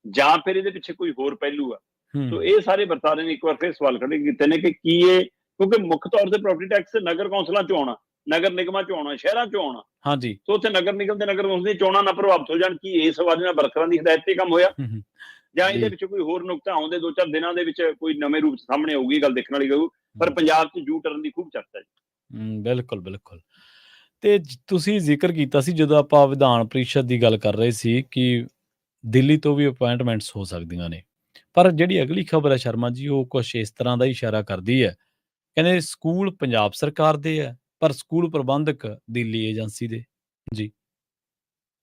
ਜਾਂ ਫਿਰ ਇਹਦੇ ਪਿੱਛੇ ਕੋਈ ਹੋਰ ਪਹਿਲੂ ਆ। ਸੋ ਇਹ ਸਾਰੇ ਵਰਤਾਰੇ ਨੇ ਇੱਕ ਵਾਰ ਫਿਰ ਸਵਾਲ ਖੜੇ ਕੀਤੇ ਨੇ ਕਿ ਕੀ ਇਹ, ਕਿਉਂਕਿ ਮੁੱਖ ਤੌਰ ਤੇ ਪ੍ਰਾਪਰਟੀ ਟੈਕਸ ਨਗਰ ਕੌਂਸਲਾਂ 'ਚੋਂ ਆਉਣਾ, ਨਗਰ ਨਿਗਮਾਂ 'ਚੋਂ ਆਉਣਾ, ਸ਼ਹਿਰਾਂ 'ਚੋਂ ਆਉਣਾ। ਹਾਂਜੀ, ਸੋ ਉੱਥੇ ਨਗਰ ਨਿਗਮ ਤੇ ਨਗਰ ਕੌਂਸਲ ਦੀਆਂ ਚੋਣਾਂ ਨਾ ਪ੍ਰਭਾਵਿਤ ਹੋ ਜਾਣ, ਕੀ ਇਸ ਹਵਾਲੇ ਨਾਲ ਵਰਕਰਾਂ ਦੀ ਹਦਾਇਤ ਤੇ ਕੰਮ ਹੋਇਆ, ਜਾਂ ਇਹਦੇ ਵਿੱਚ ਕੋਈ ਹੋਰ ਨੁਕਤਾ ਆਉਂਦੇ 2-4 ਦਿਨਾਂ ਦੇ ਵਿੱਚ ਕੋਈ ਨਵੇਂ ਰੂਪ ਸਾਹਮਣੇ ਆਊਗੀ, ਗੱਲ ਦੇਖਣ ਵਾਲੀ ਹੋਊ। ਪਰ ਪੰਜਾਬ 'ਚ ਯੂ ਟਰਨ ਦੀ ਖੂਬ ਚਰਚਾ ਹੈ। ਬਿਲਕੁਲ। ਤੇ ਤੁਸੀਂ ਜ਼ਿਕਰ ਕੀਤਾ ਸੀ ਜਦੋਂ ਆਪਾਂ ਵਿਧਾਨ ਪ੍ਰੀਸ਼ਦ ਦੀ ਗੱਲ ਕਰ ਰਹੇ ਸੀ ਕਿ ਦਿੱਲੀ ਤੋਂ ਵੀ ਅਪਾਇੰਟਮੈਂਟਸ ਹੋ ਸਕਦੀਆਂ ਨੇ, ਪਰ ਜਿਹੜੀ ਅਗਲੀ ਖਬਰ ਹੈ ਸ਼ਰਮਾ ਜੀ, ਉਹ ਕੁਛ ਇਸ ਤਰ੍ਹਾਂ ਦਾ ਹੀ ਇਸ਼ਾਰਾ ਕਰਦੀ ਹੈ। ਕਹਿੰਦੇ ਸਕੂਲ ਪੰਜਾਬ ਸਰਕਾਰ ਦੇ ਹੈ, ਪਰ ਸਕੂਲ ਪ੍ਰਬੰਧਕ ਦਿੱਲੀ ਏਜੰਸੀ ਦੇ। ਜੀ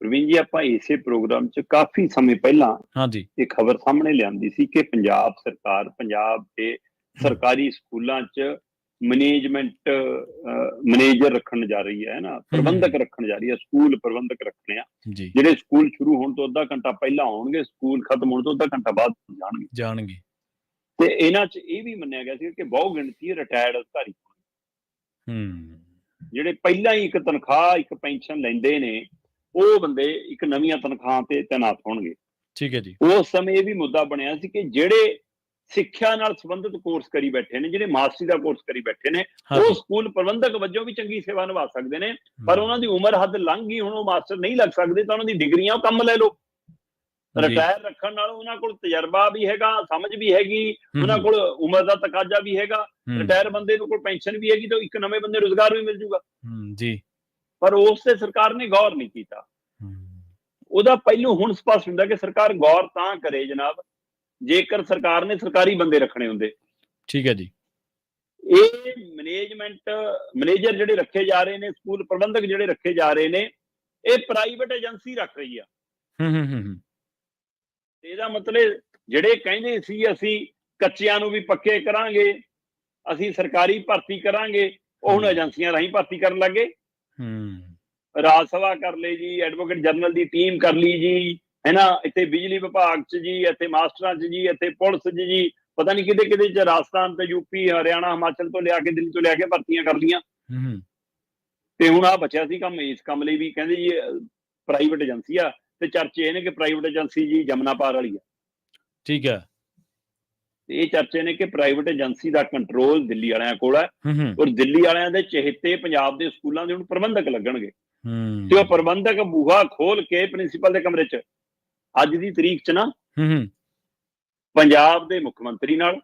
ਪ੍ਰਵੀਨ ਜੀ, ਆਪਾਂ ਇਸੇ ਪ੍ਰੋਗਰਾਮ 'ਚ ਕਾਫੀ ਸਮੇਂ ਪਹਿਲਾਂ ਇਹ ਖਬਰ ਸਾਹਮਣੇ ਲਿਆਂਦੀ ਸੀ ਕਿ ਪੰਜਾਬ ਸਰਕਾਰ ਪੰਜਾਬ ਦੇ ਸਰਕਾਰੀ ਸਕੂਲਾਂ 'ਚ ਮੈਨੇਜਰ ਰੱਖਣ ਜਾ ਰਹੀ ਹੈ ਨਾ, ਪ੍ਰਬੰਧਕ ਰੱਖਣ ਜਾ ਰਹੀ ਹੈ, ਸਕੂਲ ਪ੍ਰਬੰਧਕ ਰੱਖਣੇ ਆ, ਜਿਹੜੇ ਸਕੂਲ ਸ਼ੁਰੂ ਹੋਣ ਤੋਂ ਅੱਧਾ ਘੰਟਾ ਪਹਿਲਾਂ ਆਉਣਗੇ, ਸਕੂਲ ਖਤਮ ਹੋਣ ਤੋਂ ਅੱਧਾ ਘੰਟਾ ਬਾਅਦ ਜਾਣਗੇ। ਤੇ ਇਹਨਾਂ 'ਚ ਇਹ ਵੀ ਮੰਨਿਆ ਗਿਆ ਸੀ ਕਿ ਬਹੁ ਗਿਣਤੀ ਰਿਟਾਇਰਡ ਅਧਿਕਾਰੀ ਜਿਹੜੇ ਪਹਿਲਾਂ ਹੀ ਇੱਕ ਤਨਖਾਹ, ਇੱਕ ਪੈਨਸ਼ਨ ਲੈਂਦੇ ਨੇ, ਉਹ ਬੰਦੇ ਇੱਕ ਨਵੀਆਂ ਤਨਖਾਹਾਂ ਤੇ ਤੈਨਾਤ ਹੋਣਗੇ। ਠੀਕ ਹੈ ਜੀ। ਉਸ ਸਮੇਂ ਇਹ ਵੀ ਮੁੱਦਾ ਬਣਿਆ ਸੀ ਕਿ ਜਿਹੜੇ ਸਿੱਖਿਆ ਨਾਲ ਸੰਬੰਧਿਤ ਕੋਰਸ ਕਰੀ ਬੈਠੇ ਨੇ, ਜਿਹੜੇ ਮਾਸਟਰੀ ਦਾ ਕੋਰਸ ਕਰੀ ਬੈਠੇ ਨੇ, ਉਹ ਸਕੂਲ ਪ੍ਰਬੰਧਕ ਵਜੋਂ ਵੀ ਚੰਗੀ ਸੇਵਾ ਨਿਭਾ ਸਕਦੇ ਨੇ, ਪਰ ਉਹਨਾਂ ਦੀ ਉਮਰ ਹੱਦ ਲੰਘ ਗਈ, ਹੁਣ ਉਹ ਮਾਸਟਰ ਨਹੀਂ ਲੱਗ ਸਕਦੇ, ਤਾਂ ਉਹਨਾਂ ਦੀ ਡਿਗਰੀਆਂ ਉਹ ਕੰਮ ਲੈ ਲਓ। ਰਿਟਾਇਰ ਰੱਖਣ ਨਾਲ ਉਹਨਾਂ ਕੋਲ ਤਜਰਬਾ ਵੀ ਹੈਗਾ, ਸਮਝ ਵੀ ਹੈਗੀ, ਉਹਨਾਂ ਕੋਲ ਉਮਰ ਦਾ ਤਕਾਜ਼ਾ ਵੀ ਹੈਗਾ, ਰਿਟਾਇਰ ਬੰਦੇ ਨੂੰ ਕੋਲ ਪੈਨਸ਼ਨ ਵੀ ਹੈਗੀ, ਤਾਂ ਇੱਕ ਨਵੇਂ ਬੰਦੇ ਰੁਜ਼ਗਾਰ ਵੀ ਮਿਲ ਜੂਗਾ ਜੀ। ਪਰ ਉਸ ਤੇ ਸਰਕਾਰ ਨੇ ਗੌਰ ਨਹੀਂ ਕੀਤਾ। ਉਹਦਾ ਪਹਿਲੂ ਹੁਣ ਸਪਸ਼ਟ ਹੁੰਦਾ ਕਿ ਸਰਕਾਰ ਗੌਰ ਤਾਂ ਕਰੇ ਜਨਾਬ ਜੇਕਰ ਸਰਕਾਰ ਨੇ ਸਰਕਾਰੀ ਬੰਦੇ ਰੱਖਣੇ ਹੁੰਦੇ। ਠੀਕ ਹੈ ਜੀ। ਇਹ ਮੈਨੇਜਰ ਜਿਹੜੇ ਰੱਖੇ ਜਾ ਰਹੇ ਨੇ, ਸਕੂਲ ਪ੍ਰਬੰਧਕ ਜਿਹੜੇ ਰੱਖੇ ਜਾ ਰਹੇ ਨੇ, ਇਹ ਪ੍ਰਾਈਵੇਟ ਏਜੰਸੀ ਰੱਖ ਰਹੀ ਆ। ਇਹਦਾ ਮਤਲਬ ਜਿਹੜੇ ਕਹਿੰਦੇ ਸੀ ਅਸੀਂ ਕੱਚਿਆਂ ਨੂੰ ਵੀ ਪੱਕੇ ਕਰਾਂਗੇ, ਅਸੀਂ ਸਰਕਾਰੀ ਭਰਤੀ ਕਰਾਂਗੇ, ਉਹ ਹੁਣ ਏਜੰਸੀਆਂ ਰਾਹੀਂ ਭਰਤੀ ਕਰਨ ਲੱਗੇ। ਰਾਜ ਸਭਾ ਕਰ ਲਈ ਜੀ, ਐਡਵੋਕੇਟ ਜਨਰਲ ਦੀ ਟੀਮ ਕਰ ਲਈ ਜੀ, ਹੈ ਨਾ, ਇੱਥੇ ਬਿਜਲੀ ਵਿਭਾਗ 'ਚ ਜੀ, ਇੱਥੇ ਮਾਸਟਰਾਂ 'ਚ ਜੀ, ਇੱਥੇ ਪੁਲਿਸ 'ਚ ਜੀ, ਪਤਾ ਨਹੀਂ ਕਿਤੇ ਕਿਤੇ 'ਚ, ਰਾਜਸਥਾਨ ਤੇ ਯੂਪੀ, ਹਰਿਆਣਾ, ਹਿਮਾਚਲ ਤੋਂ ਲਿਆ ਕੇ, ਦਿੱਲੀ ਤੋਂ ਲਿਆ ਕੇ ਭਰਤੀਆਂ ਕਰ ਲਈਆਂ। ਤੇ ਹੁਣ ਆ ਬਚਿਆ ਸੀ ਕੰਮ। ਇਸ ਕੰਮ ਲਈ ਵੀ ਕਹਿੰਦੇ ਜੀ ਪ੍ਰਾਈਵੇਟ ਏਜੰਸੀ ਆ, ਤੇ ਚਰਚੇ ਇਹ ਨੇ ਕਿ ਪ੍ਰਾਈਵੇਟ ਏਜੰਸੀ ਜੀ ਜਮਨਾ ਪਾਰ ਵਾਲੀ ਆ। ਠੀਕ ਹੈ। ਇਹ ਚਰਚੇ ਨੇ ਕਿ ਪ੍ਰਾਈਵੇਟ ਏਜੰਸੀ ਦਾ ਕੰਟਰੋਲ ਦਿੱਲੀ ਵਾਲਿਆਂ ਕੋਲ ਹੈ, ਔਰ ਦਿੱਲੀ ਵਾਲਿਆਂ ਦੇ ਚਹੇਤੇ ਪੰਜਾਬ ਦੇ ਸਕੂਲਾਂ ਦੇ ਹੁਣ ਪ੍ਰਬੰਧਕ ਲੱਗਣਗੇ। ਤੇ ਉਹ ਪ੍ਰਬੰਧਕ ਬੂਹਾ ਖੋਲ ਕੇ ਪ੍ਰਿੰਸੀਪਲ ਦੇ ਕਮਰੇ 'ਚ ਅੱਜ ਦੀ ਤਰੀਕ 'ਚ ਨਾ ਪੰਜਾਬ ਦੇ ਮੁੱਖ ਮੰਤਰੀ ਨਾਲ,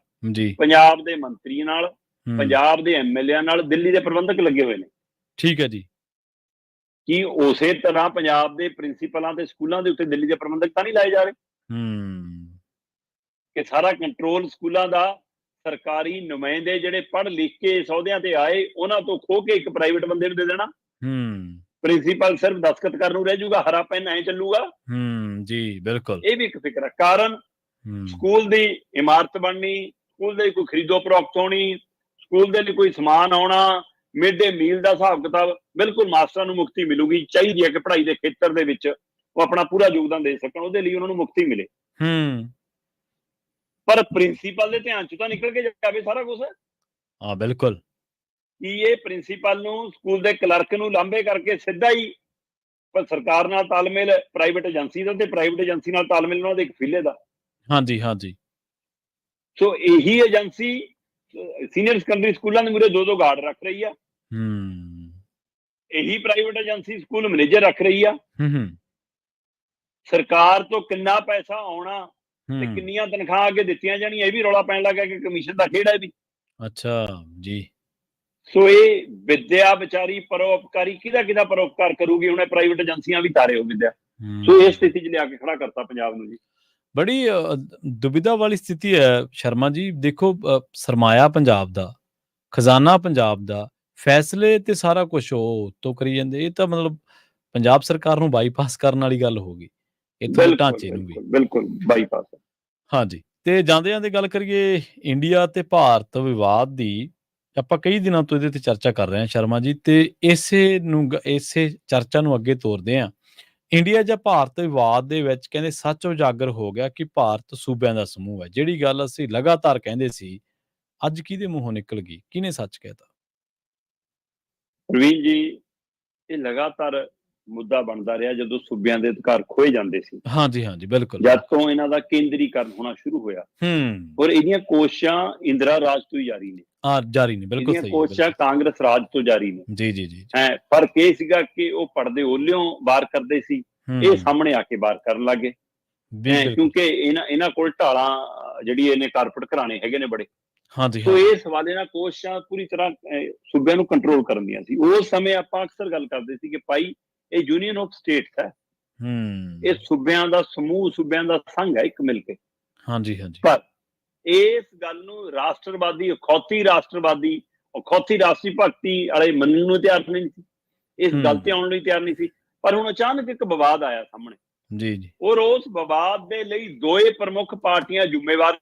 ਪੰਜਾਬ ਦੇ ਮੰਤਰੀ ਨਾਲ, ਪੰਜਾਬ ਦੇ ਐਮਐਲਏ ਨਾਲ ਦਿੱਲੀ ਦੇ ਪ੍ਰਬੰਧਕ ਲੱਗੇ ਹੋਏ ਨੇ। ਠੀਕ ਹੈ ਜੀ। ਕੀ ਉਸੇ ਤਰ੍ਹਾਂ ਪੰਜਾਬ ਦੇ ਪ੍ਰਿੰਸੀਪਲਾਂ ਤੇ ਸਕੂਲਾਂ ਦੇ ਉੱਤੇ ਦਿੱਲੀ ਦੇ ਪ੍ਰਬੰਧਕ ਤਾਂ ਨਹੀਂ ਲਾਏ ਜਾ ਰਹੇ ਕਿ ਸਾਰਾ ਕੰਟਰੋਲ ਸਕੂਲਾਂ ਦਾ ਸਰਕਾਰੀ ਨੁਮਾਇੰਦੇ ਜਿਹੜੇ ਪੜ੍ਹ ਲਿਖ ਕੇ ਸਹੁਦਿਆਂ ਤੇ ਆਏ ਉਹਨਾਂ ਤੋਂ ਖੋ ਕੇ ਇੱਕ ਪ੍ਰਾਈਵੇਟ ਬੰਦੇ ਨੂੰ ਦੇ ਦੇਣਾ। ਪ੍ਰਿੰਸੀਪਲ ਸਿਰਫ ਦਸਤਖਤ ਕਰਨ ਨੂੰ ਰਹਿ ਜਾਊਗਾ, ਹਰਾ ਪੈਨ ਐ ਚੱਲੂਗਾ। ਜੀ ਬਿਲਕੁਲ। ਇਹ ਵੀ ਇੱਕ ਫਿਕਰ ਹੈ। ਕਾਰਨ ਸਕੂਲ ਦੀ ਇਮਾਰਤ ਬਣਨੀ, ਸਕੂਲ ਦੇ ਕੋਈ ਖਰੀਦੋ ਫਰੋਖਤ ਹੋਣੀ, ਸਕੂਲ ਦੇ ਲਈ ਕੋਈ ਸਮਾਨ ਆਉਣਾ, ਮਿਡ ਡੇ ਮੀਲ ਦਾ ਹਿਸਾਬ ਕਿਤਾਬ, ਬਿਲਕੁਲ ਮਾਸਟਰਾਂ ਨੂੰ ਮੁਕਤੀ ਮਿਲੂਗੀ। ਚਾਹੀਦੀ ਹੈ ਕਿ ਪੜ੍ਹਾਈ ਦੇ ਖੇਤਰ ਦੇ ਵਿੱਚ ਉਹ ਆਪਣਾ ਪੂਰਾ ਯੋਗਦਾਨ ਦੇ ਸਕਣ, ਉਹਦੇ ਲਈ ਉਹਨਾਂ ਨੂੰ ਮੁਕਤੀ ਮਿਲੇ। ਪਰ ਪ੍ਰਿੰਸੀਪਲ ਦੇ ਧਿਆਨ 'ਚ ਤਾਂ ਨਿਕਲ ਕੇ ਜਾਵੇ ਸਾਰਾ ਕੁਝ। ਹਾਂ ਬਿਲਕੁਲ। ਕੀ ਇਹ ਪ੍ਰਿੰਸੀਪਲ ਨੂੰ, ਸਕੂਲ ਦੇ ਕਲਰਕ ਨੂੰ ਲਾਂਭੇ ਕਰਕੇ ਸਿੱਧਾ ਹੀ ਪਰ ਸਰਕਾਰ ਨਾਲ ਤਾਲਮੇਲ ਪ੍ਰਾਈਵੇਟ ਏਜੰਸੀ ਦਾ, ਤੇ ਪ੍ਰਾਈਵੇਟ ਏਜੰਸੀ ਨਾਲ ਤਾਲਮੇਲ ਉਹਨਾਂ ਦੇ ਇੱਕ ਫਿਲੇ ਦਾ। ਹਾਂਜੀ। ਸੋ ਇਹੀ ਏਜੰਸੀ ਸੀਨੀਅਰ ਸੈਕੰਡਰੀ ਸਕੂਲਾਂ ਦੇ ਮੂਹਰੇ 2-2 ਗਾਰਡ ਰੱਖ ਰਹੀ ਆ। ਇਹੀ ਪ੍ਰਾਈਵੇਟ ਏਜੰਸੀ ਸਕੂਲ ਮੈਨੇਜਰ ਰੱਖ ਰਹੀ ਆ। ਸਰਕਾਰ ਤੋਂ ਕਿੰਨਾ ਪੈਸਾ ਆਉਣਾ ਤੇ ਕਿੰਨੀਆਂ ਤਨਖਾਹਾਂ ਅੱਗੇ ਦਿੱਤੀਆਂ ਜਾਣੀਆਂ, ਇਹ ਵੀ ਰੌਲਾ ਪੈਣ ਲੱਗਾ ਕਿ ਕਮਿਸ਼ਨ ਦਾ ਖੇਡ ਹੈ ਵੀ। ਅੱਛਾ ਜੀ। ਸੋ ਇਹ ਵਿਦਿਆ ਵਿਚਾਰੀ ਪਰਉਪਕਾਰੀ ਕਿਹਦਾ ਪਰਉਪਕਾਰ ਕਰੂਗੀ? ਹੁਣ ਇਹ ਪ੍ਰਾਈਵੇਟ ਏਜੰਸੀਆਂ ਵੀ ਤਾਰੇ ਹੋ ਵਿਦਿਆ। ਸੋ ਇਸ ਸਥਿਤੀ 'ਚ ਲਿਆ ਕੇ ਖੜਾ ਕਰਤਾ ਪੰਜਾਬ ਨੂੰ ਜੀ। ਬੜੀ ਦੁਬਿਧਾ ਵਾਲੀ ਸਥਿਤੀ ਹੈ ਸ਼ਰਮਾ ਜੀ। ਦੇਖੋ, ਸਰਮਾਇਆ ਪੰਜਾਬ ਦਾ, ਖਜ਼ਾਨਾ ਪੰਜਾਬ ਦਾ, ਫੈਸਲੇ ਤੇ ਸਾਰਾ ਕੁਛ ਉਹ ਤੋਂ ਕਰੀ ਜਾਂਦੇ। ਇਹ ਤਾਂ ਮਤਲਬ ਪੰਜਾਬ ਸਰਕਾਰ ਨੂੰ ਬਾਈਪਾਸ ਕਰਨ ਵਾਲੀ ਗੱਲ ਹੋ ਗਈ, ਇੱਥੋਂ ਢਾਂਚੇ ਨੂੰ ਵੀ। ਬਿਲਕੁਲ ਬਾਈਪਾਸ। ਹਾਂਜੀ। ਤੇ ਜਾਂਦੇ ਗੱਲ ਕਰੀਏ ਇੰਡੀਆ ਤੇ ਭਾਰਤ ਵਿਵਾਦ ਦੀ। ਆਪਾਂ ਕਈ ਦਿਨਾਂ ਤੋਂ ਇਹਦੇ ਤੇ ਚਰਚਾ ਕਰ ਰਹੇ ਹਾਂ ਸ਼ਰਮਾ ਜੀ, ਤੇ ਇਸੇ ਚਰਚਾ ਨੂੰ ਅੱਗੇ ਤੋਰਦੇ ਹਾਂ। ਇੰਡੀਆ ਜਾਂ ਭਾਰਤ ਵਿਵਾਦ ਦੇ ਵਿੱਚ ਕਹਿੰਦੇ ਸੱਚ ਉਜਾਗਰ ਹੋ ਗਿਆ ਕਿ ਭਾਰਤ ਸੂਬਿਆਂ ਦਾ ਸਮੂਹ ਹੈ। ਜਿਹੜੀ ਗੱਲ ਅਸੀਂ ਲਗਾਤਾਰ ਕਹਿੰਦੇ ਸੀ, ਅੱਜ ਕਿਹਦੇ ਮੂੰਹੋਂ ਨਿਕਲ ਗਈ? ਕਿਹਨੇ ਸੱਚ ਕਹਿਤਾ? ਪ੍ਰਵੀਨ ਜੀ, ਇਹ ਲਗਾਤਾਰ ਮੁੱਦਾ ਬਣਦਾ ਰਿਹਾ ਜਦੋਂ ਸੂਬਿਆਂ ਦੇ ਅਧਿਕਾਰ ਖੋਏ ਜਾਂਦੇ ਸੀ। ਹਾਂਜੀ ਬਿਲਕੁਲ। ਜਦ ਤੋਂ ਇਹਨਾਂ ਦਾ ਕੇਂਦਰੀਕਰਨ ਹੋਣਾ ਸ਼ੁਰੂ ਹੋਇਆ, ਔਰ ਇਹਦੀਆਂ ਕੋਸ਼ਿਸ਼ਾਂ ਇੰਦਰਾ ਰਾਜ ਤੋਂ ਹੀ ਜਾਰੀ ਨੇ। ਬਿਲਕੁਲ ਸਹੀ। ਕੋਸ਼ਿਸ਼ਾਂ ਕਾਂਗਰਸ ਰਾਜ ਤੋਂ ਜਾਰੀ ਨੇ। ਜੀ। ਫਰਕ ਇਹ ਸੀਗਾ ਕਿ ਉਹ ਪੜਦੇ ਓਲਿਓਂ ਵਾਰ ਕਰਦੇ ਸੀ, ਇਹ ਸਾਹਮਣੇ ਆ ਕੇ ਵਾਰ ਕਰਨ ਲੱਗੇ, ਕਿਉਂਕਿ ਇਹਨਾਂ ਕੋਲ ਢਾਲਾਂ ਜਿਹੜੀ ਇਹਨੇ ਕਾਰਪੋਰੇਟ ਘਰਾਣੇ ਹੈਗੇ ਨੇ ਬੜੇ। ਸੋ ਇਸ ਹਵਾਲੇ ਨਾਲ ਕੋਸ਼ਿਸ਼ਾਂ ਪੂਰੀ ਤਰ੍ਹਾਂ ਸੂਬਿਆਂ ਨੂੰ ਕੰਟਰੋਲ ਕਰਨ ਦੀਆਂ ਸੀ। ਉਸ ਸਮੇਂ ਆਪਾਂ ਅਕਸਰ ਗੱਲ ਕਰਦੇ ਸੀ ਕਿ ਭਾਈ ਇਹ ਯੂਨੀਅਨ ਆਫ ਸਟੇਟਸ ਹੈ, ਇਹ ਸੂਬਿਆਂ ਦਾ ਸਮੂਹ, ਸੂਬਿਆਂ ਦਾ ਸੰਘ ਹੈ ਇੱਕ ਮਿਲ ਕੇ। ਹਾਂਜੀ। ਪਰ ਇਸ ਗੱਲ ਨੂੰ ਰਾਸ਼ਟਰਵਾਦੀ, ਅਖੌਤੀ ਰਾਸ਼ਟਰੀ ਭਗਤੀ ਵਾਲੇ ਮੰਨਣ ਨੂੰ ਤਿਆਰ ਨਹੀਂ ਸੀ, ਇਸ ਗੱਲ ਤੇ ਆਉਣ ਲਈ ਤਿਆਰ ਨਹੀਂ ਸੀ। ਪਰ ਹੁਣ ਅਚਾਨਕ ਇੱਕ ਵਿਵਾਦ ਆਇਆ ਸਾਹਮਣੇ ਜੀ, ਔਰ ਉਸ ਵਿਵਾਦ ਦੇ ਲਈ ਦੋਏ ਪ੍ਰਮੁੱਖ ਪਾਰਟੀਆਂ ਜ਼ਿੰਮੇਵਾਰ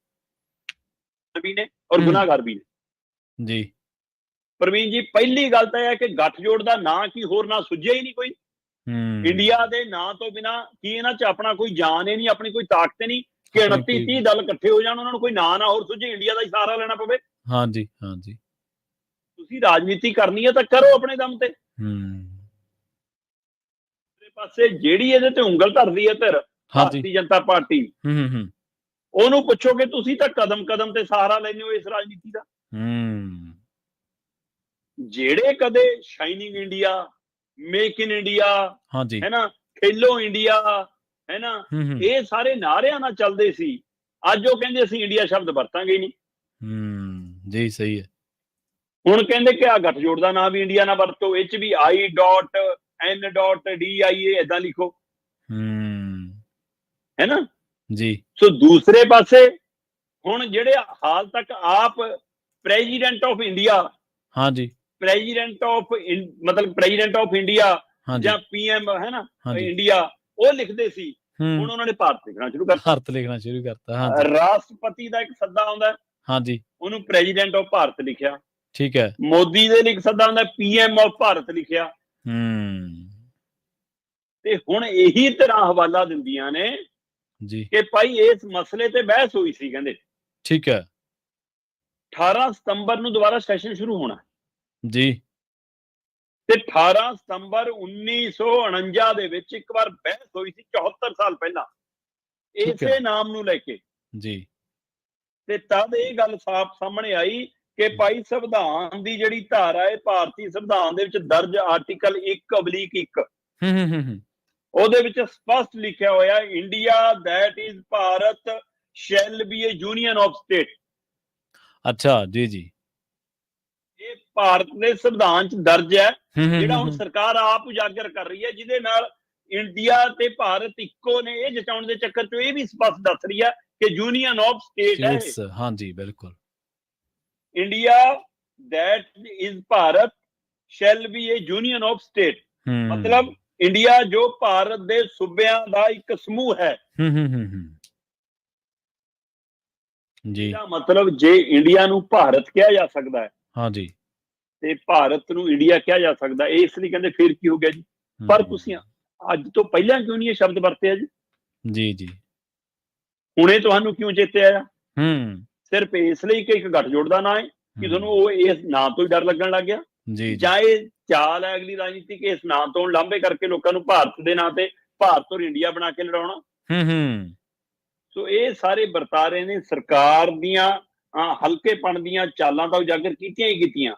ਵੀ ਨੇ ਔਰ ਗੁਨਾਹਗਾਰ ਵੀ ਨੇ ਜੀ। ਪ੍ਰਵੀਨ ਜੀ, ਪਹਿਲੀ ਗੱਲ ਤਾਂ ਇਹ ਹੈ ਕਿ ਗੱਠਜੋੜ ਦਾ ਨਾਂ ਕੀ ਹੋਰ ਨਾ ਸੁਝਿਆ ਹੀ ਨਹੀਂ ਕੋਈ। ਇੰਡੀਆ ਦੇ ਨਾਂ ਤੋਂ ਬਿਨਾ ਕੀ ਇਹਨਾਂ 'ਚ ਆਪਣਾ ਕੋਈ ਜਾਨ ਹੀ ਨਹੀਂ, ਆਪਣੀ ਕੋਈ ਤਾਕਤ ਨਹੀਂ ਕਿ 29-30 ਦਲ ਇਕੱਠੇ ਹੋ ਜਾਣ, ਉਹਨਾਂ ਨੂੰ ਕੋਈ ਨਾਂ ਨਾ ਹੋਰ ਸੁਝੇ, ਇੰਡੀਆ ਦਾ ਹੀ ਸਹਾਰਾ ਲੈਣਾ ਪਵੇ। ਹਾਂਜੀ। ਤੁਸੀਂ ਰਾਜਨੀਤੀ ਕਰਨੀ ਹੈ ਤਾਂ ਕਰੋ ਆਪਣੇ ਦਮ ਤੇ। ਪਾਸੇ ਜਿਹੜੀ ਇਹਦੇ ਤੇ ਉਂਗਲ ਧਰਦੀ ਹੈ ਧਿਰ, ਭਾਰਤੀ ਜਨਤਾ ਪਾਰਟੀ, ਉਹਨੂੰ ਪੁੱਛੋ ਕਿ ਤੁਸੀਂ ਤਾਂ ਕਦਮ ਤੇ ਸਹਾਰਾ ਲੈਂਦੇ ਹੋ ਇਸ ਰਾਜਨੀਤੀ ਦਾ। ਜਿਹੜੇ ਕਦੇ shining India, make in India, ਹੈ ਨਾ, ਖੇਲੋ ਇੰਡੀਆ, ਹੈ ਨਾ, ਇਹ ਸਾਰੇ ਨਾਅਰਿਆਂ ਨਾਲ ਚੱਲਦੇ ਸੀ, ਅੱਜ ਉਹ ਕਹਿੰਦੇ ਅਸੀਂ ਇੰਡੀਆ ਸ਼ਬਦ ਵਰਤਾਂਗੇ ਹੀ ਨਹੀਂ। ਜੀ ਸਹੀ ਹੈ। ਹੁਣ ਕਹਿੰਦੇ ਕਿ ਆ ਗੱਠਜੋੜ ਦਾ ਨਾਂ ਵੀ ਇੰਡੀਆ ਨਾ ਵਰਤੋ, ਇਹ 'ਚ ਵੀ I.N.DIA ਏਦਾਂ ਲਿਖੋ, ਹੈ ਨਾ ਜੀ। ਸੋ ਦੂਸਰੇ ਪਾਸੇ ਹੁਣ ਜਿਹੜੇ ਹਾਲ ਤੱਕ ਆਪ ਪ੍ਰੈਜ਼ੀਡੈਂਟ ਆਫ ਇੰਡੀਆ, ਹਾਂਜੀ ਪ੍ਰੈਜ਼ੀਡੈਂਟ ਆਫ ਮਤਲਬ ਪ੍ਰੈਜ਼ੀਡੈਂਟ ਆਫ ਇੰਡੀਆ ਹਾਂਜੀ ਜਾਂ ਪੀਐਮ ਹੈ ਨਾ ਹਾਂਜੀ ਇੰਡੀਆ, ਉਹ ਲਿਖਦੇ ਸੀ, ਹੁਣ ਹੂੰ ਉਹਨਾਂ ਨੇ ਭਾਰਤ ਲਿਖਣਾ ਸ਼ੁਰੂ ਕਰਤਾ। ਭਾਰਤ ਲਿਖਣਾ ਸ਼ੁਰੂ ਕਰਤਾ। ਹਾਂਜੀ ਰਾਸ਼ਟਰਪਤੀ ਦਾ ਇੱਕ ਸੱਦਾ ਆਉਂਦਾ, ਹਾਂਜੀ ਉਹਨੂੰ ਪ੍ਰੈਜ਼ੀਡੈਂਟ ਆਫ ਭਾਰਤ ਲਿਖਿਆ। ਠੀਕ ਹੈ। ਮੋਦੀ ਦੇ ਲਈ ਇੱਕ ਸੱਦਾ ਆਉਂਦਾ, ਪੀਐਮ ਆਫ ਭਾਰਤ ਲਿਖਿਆ। ਹੂੰ ਤੇ ਹੁਣ ਇਹੀ ਤਰ੍ਹਾਂ ਹਵਾਲਾ ਦਿੰਦੀਆਂ ਨੇ ਜੀ ਕਿ ਭਾਈ ਇਸ ਮਸਲੇ ਤੇ ਬਹਿਸ ਹੋਈ ਸੀ, ਕਹਿੰਦੇ ਠੀਕ ਹੈ 18 ਸਤੰਬਰ ਨੂੰ ਦੁਬਾਰਾ ਸੈਸ਼ਨ ਸ਼ੁਰੂ ਹੋਣਾ, ਜੀ ਤੇ 18 ਸਤੰਬਰ 1949 ਦੇ ਵਿੱਚ ਇੱਕ ਵਾਰ ਬਹਿਸ ਹੋਈ ਸੀ 74 ਸਾਲ ਪਹਿਲਾਂ ਠੀਕ ਹੈ ਇਸੇ ਨਾਮ ਨੂੰ ਲੈ ਕੇ। ਜੀ ਤੇ ਤਦ ਇਹ ਗੱਲ ਸਾਫ਼ ਸਾਹਮਣੇ ਆਈ ਕਿ ਭਾਈ ਸੰਵਿਧਾਨ ਦੀ ਜਿਹੜੀ ਧਾਰਾ ਹੈ, ਭਾਰਤੀ ਸੰਵਿਧਾਨ ਦੇ ਵਿੱਚ ਦਰਜ ਆਰਟੀਕਲ 1/1, ਹੂੰ ਉਹਦੇ ਵਿੱਚ ਸਪਸ਼ਟ ਲਿਖਿਆ ਹੋਇਆ, India that is Bharat shell B A union of state. ਅੱਛਾ ਜੀ ਜੀ ਇਹ ਭਾਰਤ ਦੇ ਸੰਵਿਧਾਨ 'ਚ ਦਰਜ ਹੈ, ਜਿਹੜਾ ਹੁਣ ਹੂੰ ਸਰਕਾਰ ਆਪ ਉਜਾਗਰ ਕਰ ਰਹੀ ਹੈ, ਜਿਹਦੇ ਨਾਲ ਇੰਡੀਆ ਤੇ ਭਾਰਤ ਇੱਕੋ ਨੇ, ਇਹ ਜਤਾਉਣ ਦੇ ਚੱਕਰ 'ਚ ਇਹ ਵੀ ਸਪਸ਼ਟ ਦੱਸ ਰਹੀ ਹੈ ਕਿ ਯੂਨੀਅਨ ਆਫ ਸਟੇਟ ਹੈ। ਹਾਂਜੀ ਬਿਲਕੁਲ। India that is Bharat shell B A union of state, ਮਤਲਬ ਇੰਡੀਆ ਜੋ ਭਾਰਤ ਦੇ ਸੂਬਿਆਂ ਦਾ ਇੱਕ ਸਮੂਹ ਹੈ। ਜੀ ਇਹਦਾ ਮਤਲਬ ਜੇ ਇੰਡੀਆ ਨੂੰ ਭਾਰਤ ਕਿਹਾ ਜਾ ਸਕਦਾ ਹੈ, ਹਾਂਜੀ ਤੇ ਭਾਰਤ ਨੂੰ ਇੰਡੀਆ ਕਿਹਾ ਜਾ ਸਕਦਾ, ਇਸ ਲਈ ਕਹਿੰਦੇ ਫਿਰ ਕੀ ਹੋ ਗਿਆ ਜੀ। ਪਰ ਤੁਸੀਂ ਅੱਜ ਤੋਂ ਪਹਿਲਾਂ ਕਿਉਂ ਨਹੀਂ ਇਹ ਸ਼ਬਦ ਵਰਤਿਆ ਜੀ? ਜੀ ਜੀ ਹੁਣੇ ਤੁਹਾਨੂੰ ਕਿਉਂ ਚੇਤੇ ਆਇਆ? ਸਿਰਫ ਇਸ ਲਈ ਕਿ ਇੱਕ ਗੱਠਜੋੜ ਦਾ ਨਾਂ ਹੈ ਕਿ ਤੁਹਾਨੂੰ ਉਹ ਇਸ ਨਾਂ ਤੋਂ ਹੀ ਡਰ ਲੱਗਣ ਲੱਗ ਗਿਆ, ਜੀ ਜਾਂ ਇਹ ਚਾਲ ਹੈ ਅਗਲੀ ਰਾਜਨੀਤੀ ਕਿ ਇਸ ਨਾਂ ਤੋਂ ਲਾਂਭੇ ਕਰਕੇ ਲੋਕਾਂ ਨੂੰ ਭਾਰਤ ਦੇ ਨਾਂ ਤੇ ਭਾਰਤ ਔਰ ਇੰਡੀਆ ਬਣਾ ਕੇ ਲੜਾਉਣਾ। ਸੋ ਇਹ ਸਾਰੇ ਵਰਤਾਰੇ ਨੇ ਸਰਕਾਰ ਦੀਆਂ ਹਲਕੇਪਣ ਦੀਆਂ ਚਾਲਾਂ ਤਾਂ ਉਜਾਗਰ ਕੀਤੀਆਂ ਹੀ ਕੀਤੀਆਂ,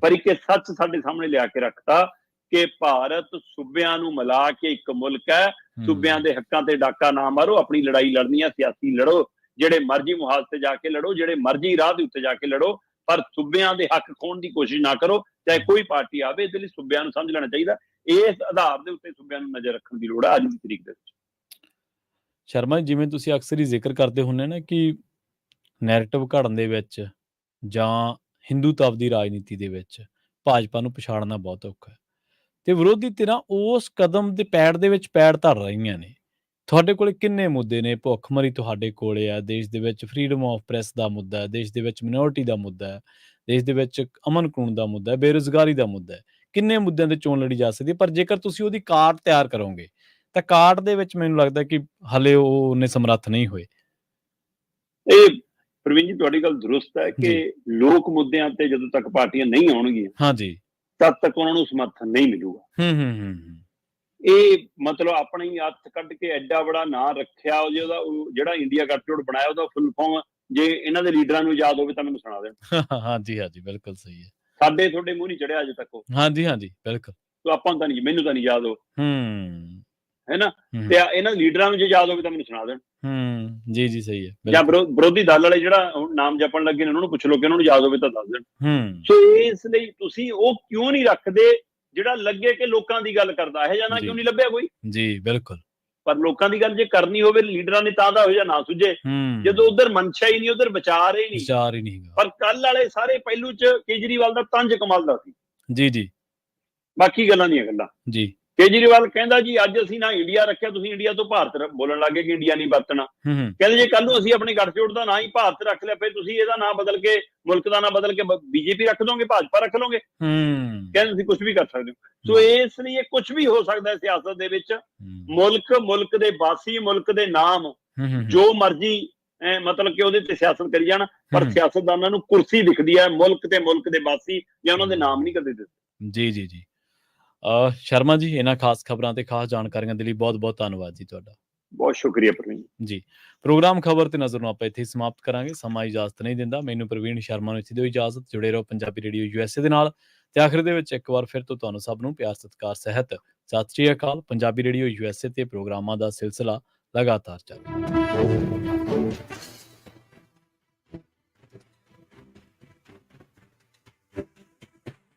ਪਰ ਇੱਕ ਸੱਚ ਸਾਡੇ ਸਾਹਮਣੇ ਲਿਆ ਕੇ ਰੱਖਤਾ ਕਿ ਭਾਰਤ ਸੂਬਿਆਂ ਨੂੰ ਮਿਲਾ ਕੇ ਇੱਕ ਮੁਲਕ ਹੈ। ਸੂਬਿਆਂ ਦੇ ਹੱਕਾਂ ਤੇ ਡਾਕਾ ਨਾ ਮਾਰੋ, ਆਪਣੀ ਲੜਾਈ ਲੜਨੀ ਹੈ ਸਿਆਸੀ ਲੜੋ, ਜਿਹੜੇ ਮਰਜ਼ੀ ਮੁਹਾਜ਼ ਤੇ ਜਾ ਕੇ ਲੜੋ, ਜਿਹੜੇ ਮਰਜ਼ੀ ਰਾਹ ਦੇ ਉੱਤੇ ਜਾ ਕੇ ਲੜੋ, ਪਰ ਸੂਬਿਆਂ ਦੇ ਹੱਕ ਖੋਣ ਦੀ ਕੋਸ਼ਿਸ਼ ਨਾ ਕਰੋ, ਚਾਹੇ ਕੋਈ ਪਾਰਟੀ ਆਵੇ। ਇਸ ਲਈ ਸੂਬਿਆਂ ਨੂੰ ਸਮਝ ਲੈਣਾ ਚਾਹੀਦਾ, ਇਸ ਆਧਾਰ ਦੇ ਉੱਤੇ ਸੂਬਿਆਂ ਨੂੰ ਨਜ਼ਰ ਰੱਖਣ ਦੀ ਲੋੜ ਹੈ ਅੱਜ ਦੀ ਤਰੀਕ ਦੇ ਵਿੱਚ। ਸ਼ਰਮਾ ਜੀ, ਜਿਵੇਂ ਤੁਸੀਂ ਅਕਸਰ ਹੀ ਜ਼ਿਕਰ ਕਰਦੇ ਹੁੰਦੇ ਨਾ ਕਿ ਨੈਰੇਟਿਵ ਘੜਨ ਦੇ ਵਿੱਚ ਜਾਂ ਹਿੰਦੂਤਵ ਦੀ ਰਾਜਨੀਤੀ ਦੇ ਵਿੱਚ ਭਾਜਪਾ ਨੂੰ ਪਛਾੜਨਾ ਬਹੁਤ ਔਖਾ ਹੈ, ਤੇ ਵਿਰੋਧੀ ਧਿਰਾਂ ਉਸ ਕਦਮ ਦੇ ਪੈੜ ਦੇ ਵਿੱਚ ਪੈੜ ਧਰ ਰਹੀਆਂ ਨੇ। ਤੁਹਾਡੇ ਕੋਲ ਕਿੰਨੇ ਮੁੱਦੇ ਨੇ? ਭੁੱਖਮਰੀ ਤੁਹਾਡੇ ਕੋਲੇ ਆ, ਦੇਸ਼ ਦੇ ਵਿੱਚ ਫਰੀडम ਆਫ ਪ੍ਰੈਸ ਦਾ ਮੁੱਦਾ ਹੈ, ਦੇਸ਼ ਦੇ ਵਿੱਚ ਮਿਨੋਰਟੀ ਦਾ ਮੁੱਦਾ ਹੈ, ਦੇਸ਼ ਦੇ ਵਿੱਚ ਅਮਨ ਕਾਨੂੰਨ ਦਾ ਮੁੱਦਾ ਹੈ, ਬੇਰੁਜ਼ਗਾਰੀ ਦਾ ਮੁੱਦਾ ਹੈ। ਕਿੰਨੇ ਮੁੱਦਿਆਂ ਤੇ ਚੋਣ ਲੜੀ ਜਾ ਸਕਦੀ ਹੈ, ਪਰ ਜੇਕਰ ਤੁਸੀਂ ਉਹਦੀ ਕਾਰਡ ਤਿਆਰ ਕਰੋਗੇ ਤਾਂ ਕਾਰਡ ਦੇ ਵਿੱਚ ਮੈਨੂੰ ਲੱਗਦਾ ਕਿ ਹਲੇ ਉਹ ਉਹਨੇ ਸਮਰੱਥ ਨਹੀਂ ਹੋਏ। ਇਹ ਪ੍ਰਵੀਨ ਜੀ ਤੁਹਾਡੀ ਗੱਲ ਦਰੁਸਤ ਹੈ ਕਿ ਲੋਕ ਮੁੱਦਿਆਂ ਤੇ ਜਦੋਂ ਤੱਕ ਪਾਰਟੀਆਂ ਨਹੀਂ ਆਉਣਗੀਆਂ, ਹਾਂਜੀ, ਤਦ ਤੱਕ ਉਹਨਾਂ ਨੂੰ ਸਮਰਥਨ ਨਹੀਂ ਮਿਲੂਗਾ। ਇਹ ਮਤਲਬ ਆਪਣੇ ਹੀ ਹੱਥ ਕੱਢ ਕੇ ਐਡਾ ਬੜਾ ਨਾਂ ਰੱਖਿਆ, ਉਹਦਾ ਜਿਹੜਾ ਇੰਡੀਆ ਗੱਠਜੋੜ ਬਣਾਇਆ ਉਹਦਾ ਫੁੱਲ ਫਾਰਮ ਜੇ ਇਹਨਾਂ ਦੇ ਲੀਡਰਾਂ ਨੂੰ ਯਾਦ ਹੋਵੇ ਤਾਂ ਮੈਨੂੰ ਸੁਣਾ ਦੇਣ। ਹਾਂਜੀ ਹਾਂਜੀ ਬਿਲਕੁਲ ਸਹੀ ਹੈ। ਸਾਡੇ ਤੁਹਾਡੇ ਮੂੰਹ ਨਹੀਂ ਚੜਿਆ ਅਜੇ ਤੱਕ ਉਹ। ਹਾਂਜੀ ਹਾਂਜੀ ਬਿਲਕੁਲ। ਆਪਾਂ ਨੂੰ ਤਾਂ ਨਹੀਂ, ਮੈਨੂੰ ਤਾਂ ਨਹੀਂ ਯਾਦ ਹੋ, ਹੈ ਨਾ। ਤੇ ਇਹਨਾਂ ਲੀਡਰਾਂ ਨੂੰ ਜੇ ਯਾਦ ਹੋਵੇ ਤਾਂ ਮੈਨੂੰ ਸੁਣਾ ਦੇਣ। ਜੀ ਜੀ ਸਹੀ ਹੈ। ਜਾਂ ਵਿਰੋਧੀ ਦਲ ਵਾਲੇ ਜਿਹੜਾ ਨਾਮ ਜਪਣ ਲੱਗੇ ਨੇ ਉਹਨਾਂ ਨੂੰ ਪੁੱਛ ਲਓ ਕਿ ਉਹਨਾਂ ਨੂੰ ਯਾਦ ਹੋਵੇ ਤਾਂ ਦੱਸ ਦੇਣ। ਸੋ ਇਸ ਲਈ ਤੁਸੀਂ ਉਹ ਕਿਉਂ ਨਹੀਂ ਰੱਖਦੇ ਜਿਹੜਾ ਲੱਗੇ ਕਿ ਲੋਕਾਂ ਦੀ ਗੱਲ ਕਰਦਾ, ਇਹ ਜਾਣਾ ਕਿਉਂ ਨਹੀਂ ਲੱਭਿਆ ਕੋਈ? ਜੀ ਬਿਲਕੁਲ। ਪਰ ਲੋਕਾਂ ਦੀ ਗੱਲ ਜੇ ਕਰਨੀ ਹੋਵੇ ਲੀਡਰਾਂ ਨੇ ਤਾਂ ਦਾ ਹੋ ਜਾ ਨਾ ਸੁਝੇ, ਜਦੋਂ ਉਧਰ ਮਨਸ਼ਾ ਹੀ ਨਹੀਂ, ਉਧਰ ਵਿਚਾਰ ਹੀ ਨਹੀਂ। ਪਰ ਕੱਲ ਵਾਲੇ ਸਾਰੇ ਪਹਿਲੂ ਚ ਕੇਜਰੀਵਾਲ ਦਾ ਤੰਜ ਕਮਾਲ ਦਾ ਸੀ। ਜੀ ਜੀ ਬਾਕੀ ਗੱਲਾਂ ਦੀਆਂ ਗੱਲਾਂ। ਜੀ ਕੇਜਰੀਵਾਲ ਕਹਿੰਦਾ ਜੀ ਅੱਜ ਅਸੀਂ ਨਾ ਇੰਡੀਆ ਰੱਖਿਆ, ਤੁਸੀਂ ਇੰਡੀਆ ਤੋਂ ਭਾਰਤ ਬੋਲਣ ਲੱਗੇ ਕਿ ਇੰਡੀਆ ਨਹੀਂ ਵਰਤਣਾ। ਕਹਿੰਦੇ ਜੇ ਕੱਲ ਨੂੰ ਅਸੀਂ ਆਪਣੇ ਗੱਠਜੋੜ ਦਾ ਨਾਂ ਹੀ ਭਾਰਤ ਰੱਖ ਲਿਆ, ਫਿਰ ਤੁਸੀਂ ਇਹਦਾ ਨਾਂ ਬਦਲ ਕੇ, ਮੁਲਕ ਦਾ ਨਾਂ ਬਦਲ ਕੇ ਬੀਜੇਪੀ ਰੱਖ ਦੋਗੇ, ਭਾਜਪਾ ਰੱਖ ਲਓਗੇ। ਕਹਿੰਦੇ ਤੁਸੀਂ ਕੁਝ ਵੀ ਕਰ ਸਕਦੇ ਹੋ। ਸੋ ਇਸ ਲਈ ਇਹ ਕੁਝ ਵੀ ਹੋ ਸਕਦਾ ਹੈ ਸਿਆਸਤ ਦੇ ਵਿੱਚ। ਮੁਲਕ ਦੇ ਵਾਸੀ, ਮੁਲਕ ਦੇ ਨਾਮ ਜੋ ਮਰਜ਼ੀ ਮਤਲਬ ਕਿ ਉਹਦੇ ਤੇ ਸਿਆਸਤ ਕਰੀ ਜਾਣ, ਪਰ ਸਿਆਸਤਦਾਨਾਂ ਨੂੰ ਕੁਰਸੀ ਦਿਖਦੀ ਹੈ, ਮੁਲਕ ਤੇ ਮੁਲਕ ਦੇ ਵਾਸੀ ਜਾਂ ਉਹਨਾਂ ਦੇ ਨਾਮ ਨਹੀਂ ਕਦੇ ਦਿਖਦੇ। ਜੀ ਜੀ ਜੀ ਸ਼ਰਮਾ ਜੀ, ਇਹਨਾਂ ਖਾਸ ਖਬਰਾਂ ਤੇ ਖਾਸ ਜਾਣਕਾਰੀਆਂ ਦੇ ਲਈ ਬਹੁਤ ਬਹੁਤ ਧੰਨਵਾਦ ਜੀ ਤੁਹਾਡਾ। ਬਹੁਤ ਸ਼ੁਕਰੀਆ ਪ੍ਰਵੀਨ ਜੀ। ਪ੍ਰੋਗਰਾਮ ਖਬਰ ਤੇ ਨਜ਼ਰ ਨੂੰ ਆਪਾਂ ਇੱਥੇ ਸਮਾਪਤ ਕਰਾਂਗੇ, ਸਮਾਂ ਇਜਾਜ਼ਤ ਨਹੀਂ ਦਿੰਦਾ। ਮੈਨੂੰ ਪ੍ਰਵੀਨ ਸ਼ਰਮਾ ਨੂੰ ਇੱਥੇ ਦਿਓ ਇਜਾਜ਼ਤ। ਜੁੜੇ ਰਹੋ ਪੰਜਾਬੀ ਰੇਡੀਓ USA ਦੇ ਨਾਲ। ਤੇ ਆਖਿਰ ਦੇ ਵਿੱਚ ਇੱਕ ਵਾਰ ਫਿਰ ਤੋਂ ਤੁਹਾਨੂੰ ਸਭ ਨੂੰ ਪਿਆਰ ਸਤਿਕਾਰ ਸਹਿਤ ਸਤਿ ਸ਼੍ਰੀ ਅਕਾਲ। ਪੰਜਾਬੀ ਰੇਡੀਓ USA ਤੇ ਪ੍ਰੋਗਰਾਮਾਂ ਦਾ ਸਿਲਸਿਲਾ ਲਗਾਤਾਰ ਚੱਲ ਰਿਹਾ।